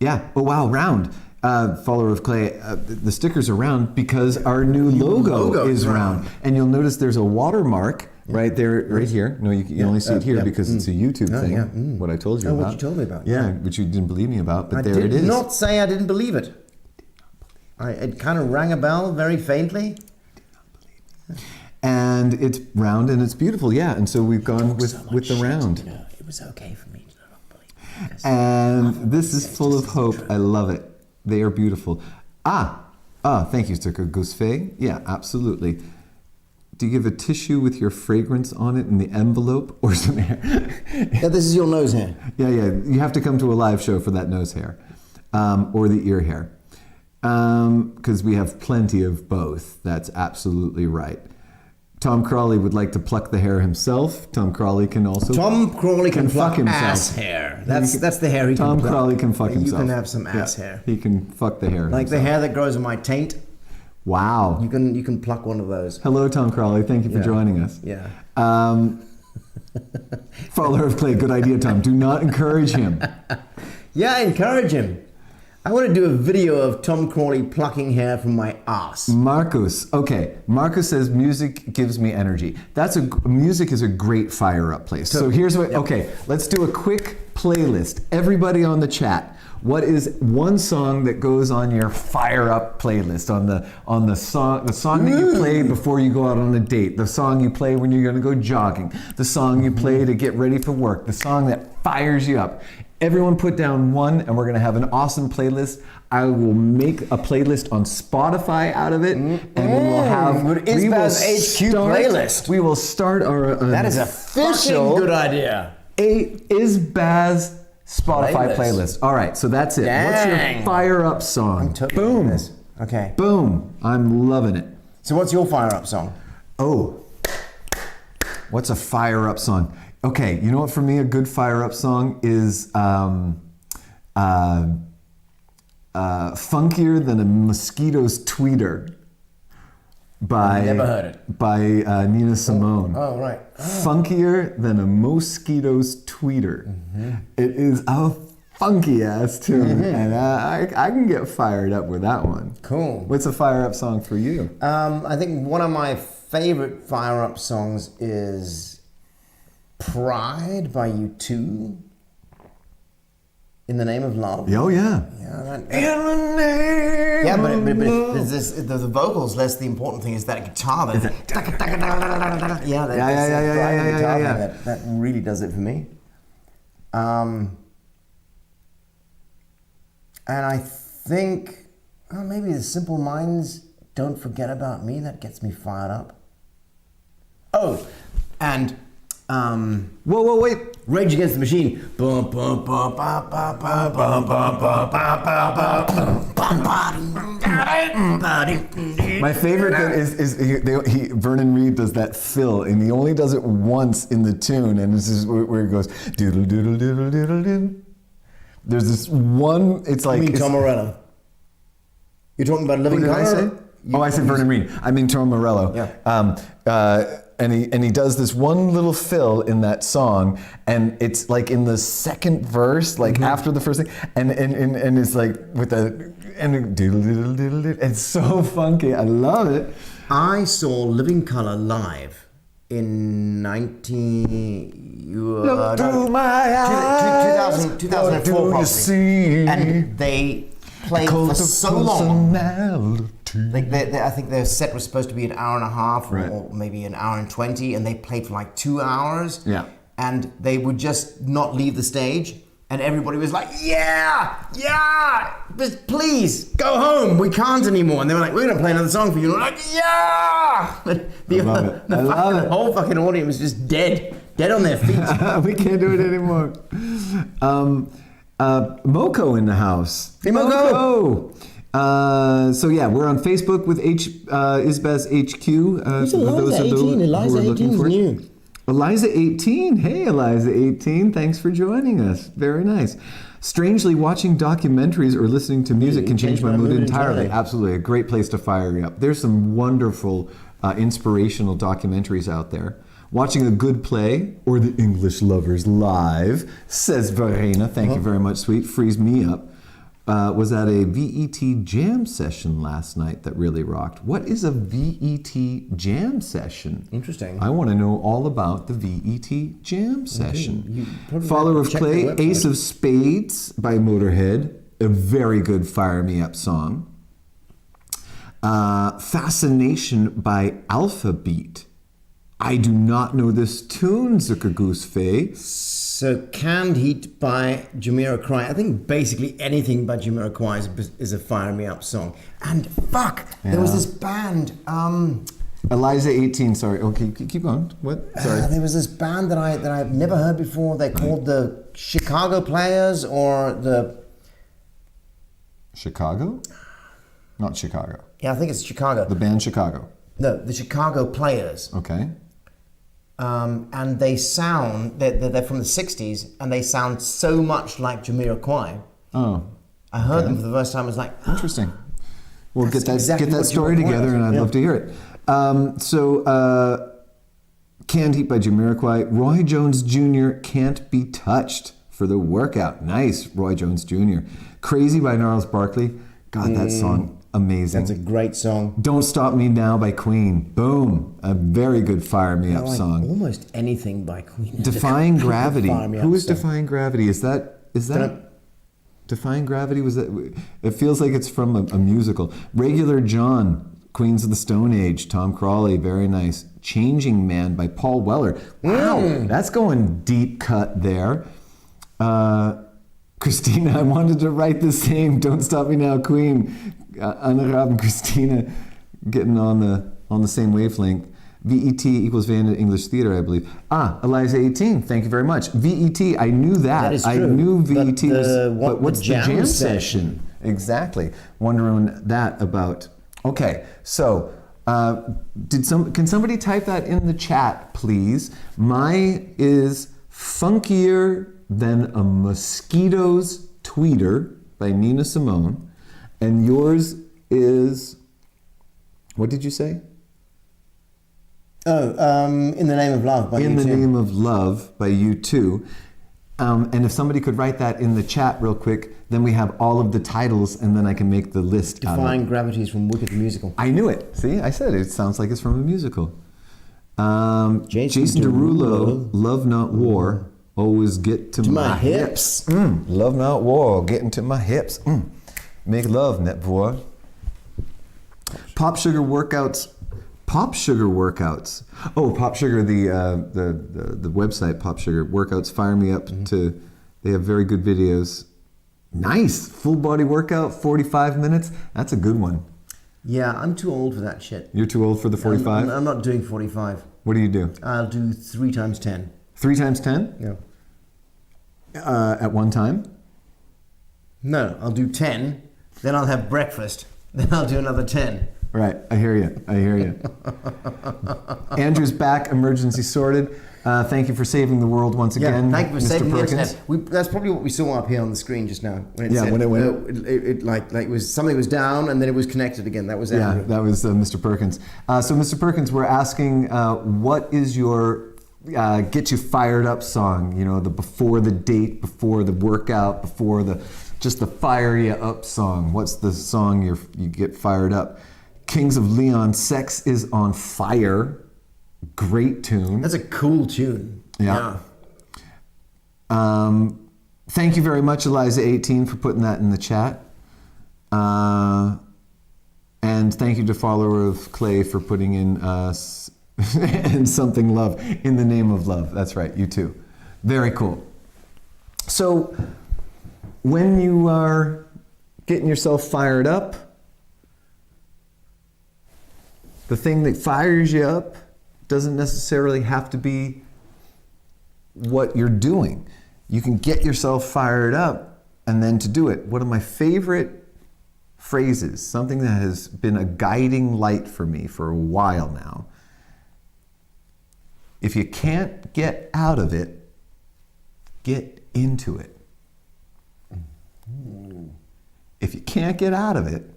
[SPEAKER 1] Oh, wow, round. Follower of Clay, the stickers are round because our new logo is round. And you'll notice there's a watermark right there, right here. No, you only see it here because it's a YouTube thing.
[SPEAKER 2] Yeah.
[SPEAKER 1] What I told you about.
[SPEAKER 2] What you told me about.
[SPEAKER 1] Yeah, which you didn't believe me about, but there it is.
[SPEAKER 2] I did not say I didn't believe it. It kind of rang a bell very faintly.
[SPEAKER 1] And it's round and it's beautiful, yeah. And so we've gone with the round.
[SPEAKER 2] It was okay for me to not believe it.
[SPEAKER 1] And this is full of hope. I love it. They are beautiful. Thank you, Sturka Gusfe. Yeah, absolutely. Do you give a tissue with your fragrance on it in the envelope or some hair?
[SPEAKER 2] Yeah, this is your nose hair.
[SPEAKER 1] Yeah. You have to come to a live show for that nose hair or the ear hair. Because we have plenty of both. That's absolutely right. Tom Crawley would like to pluck the hair himself. Tom Crawley can also...
[SPEAKER 2] Tom Crawley can
[SPEAKER 1] fuck
[SPEAKER 2] pluck
[SPEAKER 1] himself.
[SPEAKER 2] ass hair. That's the hair he can pluck.
[SPEAKER 1] Tom Crawley can fuck himself.
[SPEAKER 2] You can have some ass hair.
[SPEAKER 1] He can fuck the hair
[SPEAKER 2] like
[SPEAKER 1] himself.
[SPEAKER 2] the hair that grows on my taint.
[SPEAKER 1] Wow.
[SPEAKER 2] You can pluck one of those.
[SPEAKER 1] Hello, Tom Crawley. Thank you for joining us.
[SPEAKER 2] Yeah.
[SPEAKER 1] Follower of Clay. Good idea, Tom. Do not encourage him.
[SPEAKER 2] Yeah, encourage him. I want to do a video of Tom Crawley plucking hair from my ass.
[SPEAKER 1] Marcus. Okay. Marcus says music gives me energy. Music is a great fire up place. So here's what, okay, let's do a quick playlist. Everybody on the chat, what is one song that goes on your fire up playlist? On the song that you play before you go out on a date, the song you play when you're going to go jogging, the song you play to get ready for work, the song that fires you up. Everyone put down one, and we're going to have an awesome playlist. I will make a playlist on Spotify out of it, and we will have...
[SPEAKER 2] Isbaz HQ playlist.
[SPEAKER 1] We will start our...
[SPEAKER 2] that is a fucking good idea.
[SPEAKER 1] Isbaz Spotify playlist. All right, so that's it.
[SPEAKER 2] Dang.
[SPEAKER 1] What's your fire up song?
[SPEAKER 2] I'm totally
[SPEAKER 1] Boom.
[SPEAKER 2] this. Okay.
[SPEAKER 1] Boom. I'm loving it.
[SPEAKER 2] So what's your fire up song?
[SPEAKER 1] Oh. What's a fire up song? Okay, you know what, for me, a good fire-up song is Funkier Than a Mosquito's Tweeter by...
[SPEAKER 2] Never heard it.
[SPEAKER 1] By Nina Simone.
[SPEAKER 2] Oh, right.
[SPEAKER 1] Funkier Than a Mosquito's Tweeter. Mm-hmm. It is a funky-ass tune, and I can get fired up with that one.
[SPEAKER 2] Cool.
[SPEAKER 1] What's a fire-up song for you?
[SPEAKER 2] I think one of my favorite fire-up songs is... Pride by U2. In the Name of Love.
[SPEAKER 1] Oh yeah.
[SPEAKER 2] Yeah,
[SPEAKER 1] In the name.
[SPEAKER 2] Yeah, but the vocals. Less the important thing is that guitar. Yeah. That really does it for me. And I think maybe the Simple Minds' "Don't Forget About Me." That gets me fired up. Oh, and.
[SPEAKER 1] Whoa, wait.
[SPEAKER 2] Rage Against the Machine.
[SPEAKER 1] My favorite bit is Vernon Reid does that fill, and he only does it once in the tune, and this is where it goes doodle doodle doodle doodle doodle. There's this one. It's like
[SPEAKER 2] you mean Tom Morello. You're talking about Living Color?
[SPEAKER 1] What did I say? I said Vernon Reid. I mean Tom Morello.
[SPEAKER 2] Yeah.
[SPEAKER 1] And he does this one little fill in that song, and it's like in the second verse, like after the first thing, and it's like with the and doodle doodle doodle doodle. It's so funky. I love it.
[SPEAKER 2] I saw Living Color live in 2004 probably, and they played for so long. I think their set was supposed to be an hour and a half, or maybe an hour and 20, and they played for like 2 hours.
[SPEAKER 1] Yeah.
[SPEAKER 2] And they would just not leave the stage, And everybody was like, yeah, just please go home. We can't anymore. And they were like, we're going to play another song for you. And we're like, yeah. The whole fucking audience was just dead on their feet.
[SPEAKER 1] We can't do it anymore. Moko in the house.
[SPEAKER 2] Hey, Moko.
[SPEAKER 1] So yeah, we're on Facebook with Isbaz HQ.
[SPEAKER 2] Who's Eliza 18? Eliza 18 is new.
[SPEAKER 1] Eliza 18. Hey, Eliza 18. Thanks for joining us. Very nice. Strangely, watching documentaries or listening to music can change my mood entirely. Absolutely. A great place to fire you up. There's some wonderful, inspirational documentaries out there. Watching a good play or the English Lovers live, says Verena. Thank you very much, sweet. Frees me up. Was at a VET jam session last night that really rocked. What is a VET jam session?
[SPEAKER 2] Interesting.
[SPEAKER 1] I want to know all about the VET jam session. Follower of Clay, Ace of Spades by Motorhead, a very good Fire Me Up song. Fascination by Alpha Beat. I do not know this tune, Zucker Goose Fay.
[SPEAKER 2] So Canned Heat by Jamiroquai. I think basically anything by Jamiroquai is a Fire Me Up song. And there was this band.
[SPEAKER 1] Eliza 18. Sorry. Okay, keep going. What? Sorry.
[SPEAKER 2] There was this band that I've never heard before. They're called the Chicago Players or the
[SPEAKER 1] Chicago? Not Chicago.
[SPEAKER 2] Yeah, I think it's Chicago.
[SPEAKER 1] The band Chicago.
[SPEAKER 2] No, the Chicago Players.
[SPEAKER 1] Okay.
[SPEAKER 2] And they sound, they're from the 60s, and they sound so much like Jamiroquai.
[SPEAKER 1] Oh.
[SPEAKER 2] I heard them for the first time, I was like,
[SPEAKER 1] interesting. We'll get that
[SPEAKER 2] exactly
[SPEAKER 1] story together, and I'd love to hear it. Canned Heat by Jamiroquai. Roy Jones Jr. Can't Be Touched for the workout. Nice, Roy Jones Jr. Crazy by Gnarls Barkley. God, that song, amazing.
[SPEAKER 2] That's a great song.
[SPEAKER 1] Don't Stop Me Now by Queen. Boom. A very good Fire Me Up
[SPEAKER 2] like
[SPEAKER 1] song.
[SPEAKER 2] Almost anything by Queen.
[SPEAKER 1] Defying Gravity. Who is
[SPEAKER 2] song.
[SPEAKER 1] Defying Gravity? Is that Defying Gravity? Was that? It feels like it's from a musical. Regular John. Queens of the Stone Age, Tom Crawley, very nice. Changing Man by Paul Weller. Wow, that's going deep cut there. Christina, I wanted to write the same Don't Stop Me Now, Queen. Anurab and Christina getting on the same wavelength. VET equals Vienna English Theater, I believe. Eliza 18, thank you very much. VET, I knew that.
[SPEAKER 2] That is true.
[SPEAKER 1] I knew VET
[SPEAKER 2] but
[SPEAKER 1] what's the jam
[SPEAKER 2] session?
[SPEAKER 1] Exactly. Wondering that about. Okay, so can somebody type that in the chat, please? Mine is Funkier Than a Mosquito's Tweeter by Nina Simone. And yours is, what did you say?
[SPEAKER 2] In the Name of Love by U2.
[SPEAKER 1] In the Name of Love by U2. And if somebody could write that in the chat real quick, then we have all of the titles, and then I can make the list.
[SPEAKER 2] Defying Gravity is from Wicked the Musical.
[SPEAKER 1] I knew it. See, I said it sounds like it's from a musical. Jason Derulo, Love Not War, Always Get to My Hips. Love Not War, Get into My Hips. Make love, net boy. Pop Sugar Workouts. Pop Sugar Workouts. Oh, Pop Sugar, the website Pop Sugar Workouts. Fire me up to. They have very good videos. Nice full body workout, 45 minutes. That's a good one.
[SPEAKER 2] Yeah, I'm too old for that shit.
[SPEAKER 1] You're too old for the 45.
[SPEAKER 2] I'm not doing 45.
[SPEAKER 1] What do you do?
[SPEAKER 2] I'll do 3 times 10.
[SPEAKER 1] 3 times 10?
[SPEAKER 2] Yeah.
[SPEAKER 1] At one time?
[SPEAKER 2] No, I'll do 10. Then I'll have breakfast. Then I'll do another 10.
[SPEAKER 1] Right, I hear you. Andrew's back, emergency sorted. Thank you for saving the world once again.
[SPEAKER 2] Thank you for
[SPEAKER 1] Mr.
[SPEAKER 2] saving
[SPEAKER 1] Perkins.
[SPEAKER 2] the internet. That's probably what we saw up here on the screen just now. When
[SPEAKER 1] When it went.
[SPEAKER 2] It was something was down and then it was connected again. That was Andrew.
[SPEAKER 1] Yeah, that was Mr. Perkins. So Mr. Perkins, we're asking, what is your get you fired up song? You know, the before the date, before the workout, before just the fire you up song. What's the song you get fired up? Kings of Leon, Sex is on Fire. Great tune.
[SPEAKER 2] That's a cool tune.
[SPEAKER 1] Yeah. Thank you very much, Eliza18, for putting that in the chat. And thank you to Follower of Clay for putting in and Something Love, In the Name of Love. That's right, you too. Very cool. So when you are getting yourself fired up, the thing that fires you up doesn't necessarily have to be what you're doing. You can get yourself fired up and then to do it. One of my favorite phrases, something that has been a guiding light for me for a while now. If you can't get out of it, get into it. If you can't get out of it,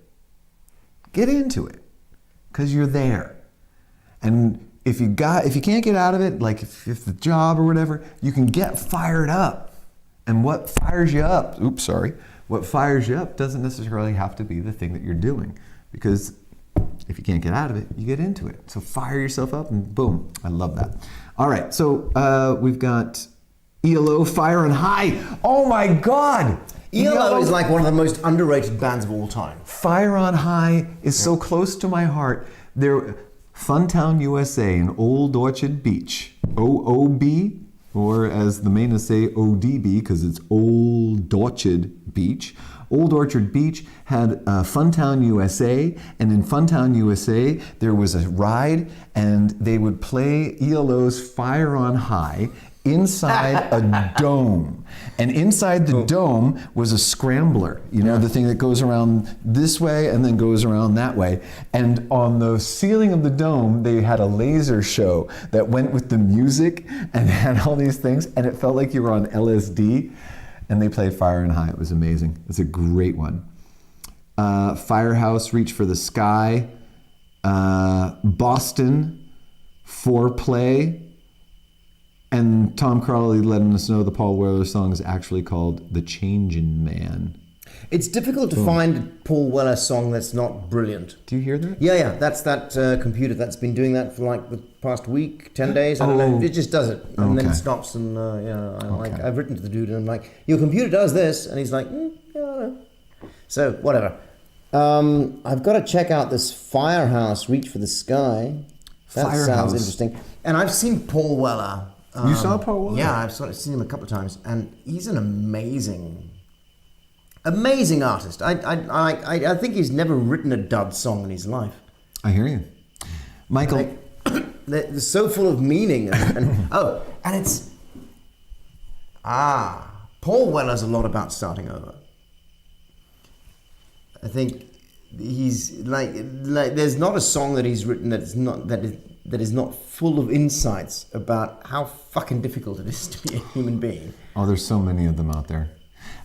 [SPEAKER 1] get into it, because you're there. And if you can't get out of it, like if the job or whatever, you can get fired up. And what fires you up, what fires you up doesn't necessarily have to be the thing that you're doing, because if you can't get out of it, you get into it. So fire yourself up and boom. I love that. All right, so we've got ELO, Fire and High. Oh my God!
[SPEAKER 2] ELO is like one of the most underrated bands of all time.
[SPEAKER 1] Fire on High is so close to my heart. They're Funtown, USA in Old Orchard Beach. OOB, or as the Mainers say, ODB, because it's Old Orchard Beach. Old Orchard Beach had Funtown, USA, and in Funtown, USA, there was a ride, and they would play ELO's Fire on High inside a dome. And inside the dome was a scrambler, the thing that goes around this way and then goes around that way. And on the ceiling of the dome, they had a laser show that went with the music and had all these things, and it felt like you were on LSD. And they played Fire and High. It was amazing. It's a great one. Firehouse, Reach for the Sky. Boston, Foreplay. And Tom Crawley letting us know the Paul Weller song is actually called The Changin' Man.
[SPEAKER 2] It's difficult to find a Paul Weller song that's not brilliant.
[SPEAKER 1] Do you hear that?
[SPEAKER 2] Yeah. That's that computer that's been doing that for like the past week, 10 days. I don't know. It just does it. And then it stops. And I've written to the dude and I'm like, your computer does this. And he's like, yeah, I know. So, whatever. I've got to check out this Firehouse, Reach for the Sky. That sounds interesting. And I've seen Paul Weller.
[SPEAKER 1] You saw Paul Weller?
[SPEAKER 2] Yeah, I've seen him a couple of times. And he's an amazing artist. I think he's never written a dud song in his life.
[SPEAKER 1] I hear you. Michael.
[SPEAKER 2] They're so full of meaning. And it's... Paul Weller's a lot about starting over. I think he's like there's not a song that he's written that is not full of insights about how fucking difficult it is to be a human being.
[SPEAKER 1] Oh, there's so many of them out there.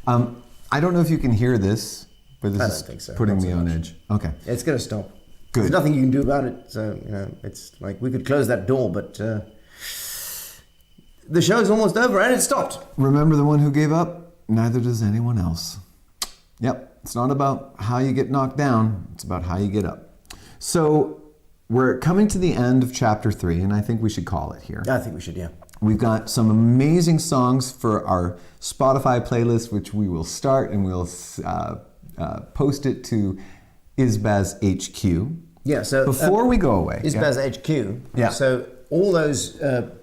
[SPEAKER 1] I don't know if you can hear this, but this is putting me on edge. Okay.
[SPEAKER 2] It's going to stop.
[SPEAKER 1] Good.
[SPEAKER 2] There's nothing you can do about it. So, it's like we could close that door, but the show's almost over and it stopped.
[SPEAKER 1] Remember the one who gave up? Neither does anyone else. Yep. It's not about how you get knocked down. It's about how you get up. So we're coming to the end of chapter 3, and I think we should call it here.
[SPEAKER 2] I think we should, yeah.
[SPEAKER 1] We've got some amazing songs for our Spotify playlist, which we will start and we'll post it to Isbaz HQ.
[SPEAKER 2] Yeah, so...
[SPEAKER 1] Before we go away...
[SPEAKER 2] Isbaz HQ.
[SPEAKER 1] Yeah.
[SPEAKER 2] So all those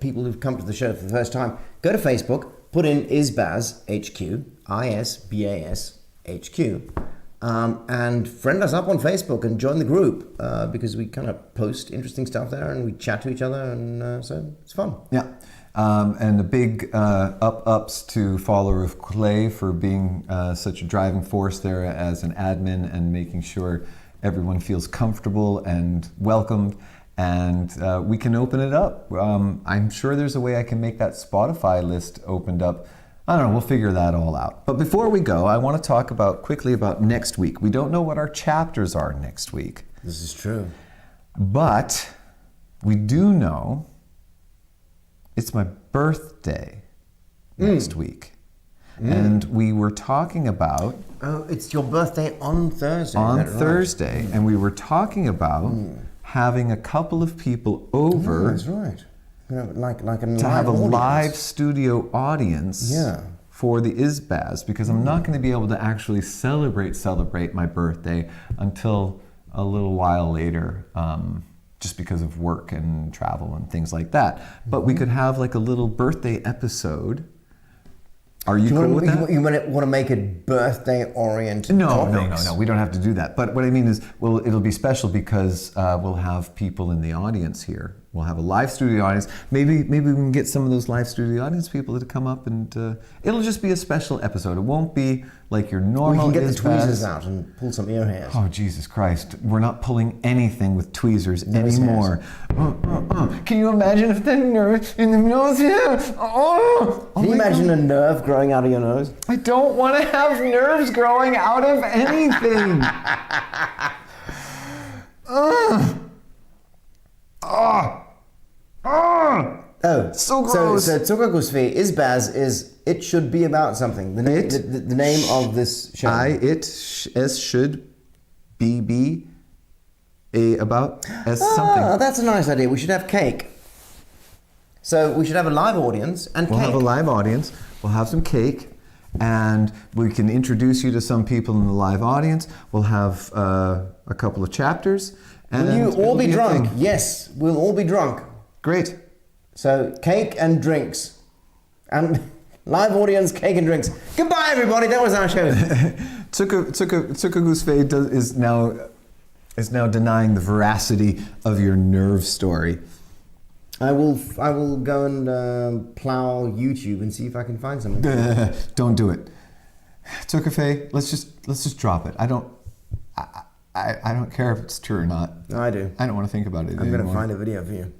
[SPEAKER 2] people who've come to the show for the first time, go to Facebook, put in Isbaz HQ, ISBAS HQ, and friend us up on Facebook and join the group because we kind of post interesting stuff there and we chat to each other, and so it's fun. Yeah.
[SPEAKER 1] And a big ups to Faller of Clay for being such a driving force there as an admin and making sure everyone feels comfortable and welcomed, and we can open it up. I'm sure there's a way I can make that Spotify list opened up. I don't know, we'll figure that all out. But before we go, I want to talk quickly about next week. We don't know what our chapters are next week.
[SPEAKER 2] This is true.
[SPEAKER 1] But we do know it's my birthday next week. And we were talking about...
[SPEAKER 2] Oh, it's your birthday on Thursday.
[SPEAKER 1] On Thursday. Right? And we were talking about having a couple of people over...
[SPEAKER 2] that's right. Like a
[SPEAKER 1] to have a
[SPEAKER 2] audience.
[SPEAKER 1] live studio audience for the Isbaz, because I'm not going to be able to actually celebrate my birthday until a little while later, just because of work and travel and things like that. But we could have like a little birthday episode Are you cool with that?
[SPEAKER 2] You want to make it birthday-oriented
[SPEAKER 1] No.
[SPEAKER 2] topics?
[SPEAKER 1] We don't have to do that. But what I mean is, well, it'll be special because we'll have people in the audience here. We'll have a live studio audience. Maybe we can get some of those live studio audience people to come up, and it'll just be a special episode. It won't be like your normal.
[SPEAKER 2] We can get the
[SPEAKER 1] Is Baz.
[SPEAKER 2] tweezers out and pull some ear hairs.
[SPEAKER 1] Oh, Jesus Christ. We're not pulling anything with tweezers
[SPEAKER 2] Nose
[SPEAKER 1] anymore. Can you imagine if that nerve in the nose here?
[SPEAKER 2] Can you imagine a nerve growing out of your nose?
[SPEAKER 1] I don't want to have nerves growing out of anything.
[SPEAKER 2] Oh,
[SPEAKER 1] So gross.
[SPEAKER 2] So Zuckergussfee is Baz is it should be about something. The name, the name of this show.
[SPEAKER 1] Should be about something.
[SPEAKER 2] Ah, that's a nice idea. We should have cake. So we should have a live audience and
[SPEAKER 1] We'll
[SPEAKER 2] cake.
[SPEAKER 1] have a live audience. We'll have some cake, and we can introduce you to some people in the live audience. We'll have a couple of chapters. And
[SPEAKER 2] Will you all
[SPEAKER 1] it'll
[SPEAKER 2] be
[SPEAKER 1] a
[SPEAKER 2] drunk?
[SPEAKER 1] thing.
[SPEAKER 2] Yes, we'll all be drunk.
[SPEAKER 1] Great.
[SPEAKER 2] So cake and drinks, and live audience, cake and drinks. Goodbye, everybody. That was our show.
[SPEAKER 1] Zuckergussfee is now denying the veracity of your nerve story.
[SPEAKER 2] I will go and plow YouTube and see if I can find something.
[SPEAKER 1] Don't do it. Zuckergussfee, let's just drop it. I don't care if it's true or not.
[SPEAKER 2] No, I do.
[SPEAKER 1] I don't want to think about it
[SPEAKER 2] I'm
[SPEAKER 1] anymore.
[SPEAKER 2] going to find a video for you.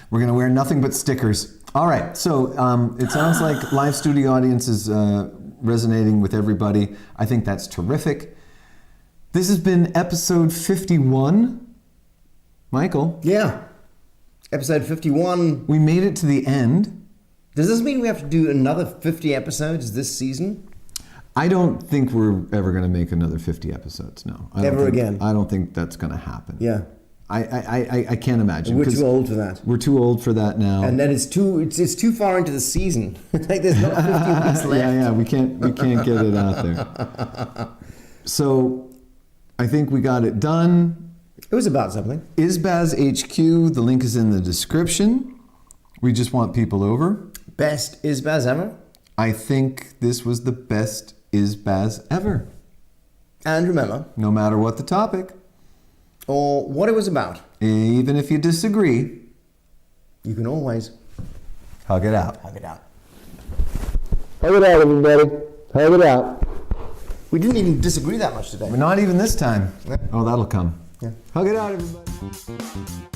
[SPEAKER 1] We're going to wear nothing but stickers. All right, so it sounds like live studio audience is resonating with everybody. I think that's terrific. This has been episode 51. Michael,
[SPEAKER 2] Yeah. Episode 51.
[SPEAKER 1] we made it to the end.
[SPEAKER 2] Does this mean we have to do another 50 episodes this season?
[SPEAKER 1] I don't think we're ever going to make another 50 episodes, no.
[SPEAKER 2] Never again.
[SPEAKER 1] I don't think that's going to happen.
[SPEAKER 2] Yeah.
[SPEAKER 1] I can't imagine.
[SPEAKER 2] We're
[SPEAKER 1] 'cause
[SPEAKER 2] too old for that.
[SPEAKER 1] We're too old for that now.
[SPEAKER 2] And then it's too far into the season. Like there's not 50 weeks left.
[SPEAKER 1] Yeah, we can't get it out there. So I think we got it done.
[SPEAKER 2] It was about something.
[SPEAKER 1] Isbaz HQ, the link is in the description. We just want people over.
[SPEAKER 2] Best Isbaz ever.
[SPEAKER 1] I think this was the best Isbaz ever,
[SPEAKER 2] And remember,
[SPEAKER 1] no matter what the topic.
[SPEAKER 2] or what it was about,
[SPEAKER 1] Even if you disagree,
[SPEAKER 2] you can always
[SPEAKER 1] hug it out.
[SPEAKER 2] hug it out.
[SPEAKER 1] Hug it out, everybody. Hug it out.
[SPEAKER 2] We didn't even disagree that much today.
[SPEAKER 1] But not even this time.
[SPEAKER 2] Yeah.
[SPEAKER 1] Oh, that'll come.
[SPEAKER 2] Yeah.
[SPEAKER 1] Hug it out, everybody.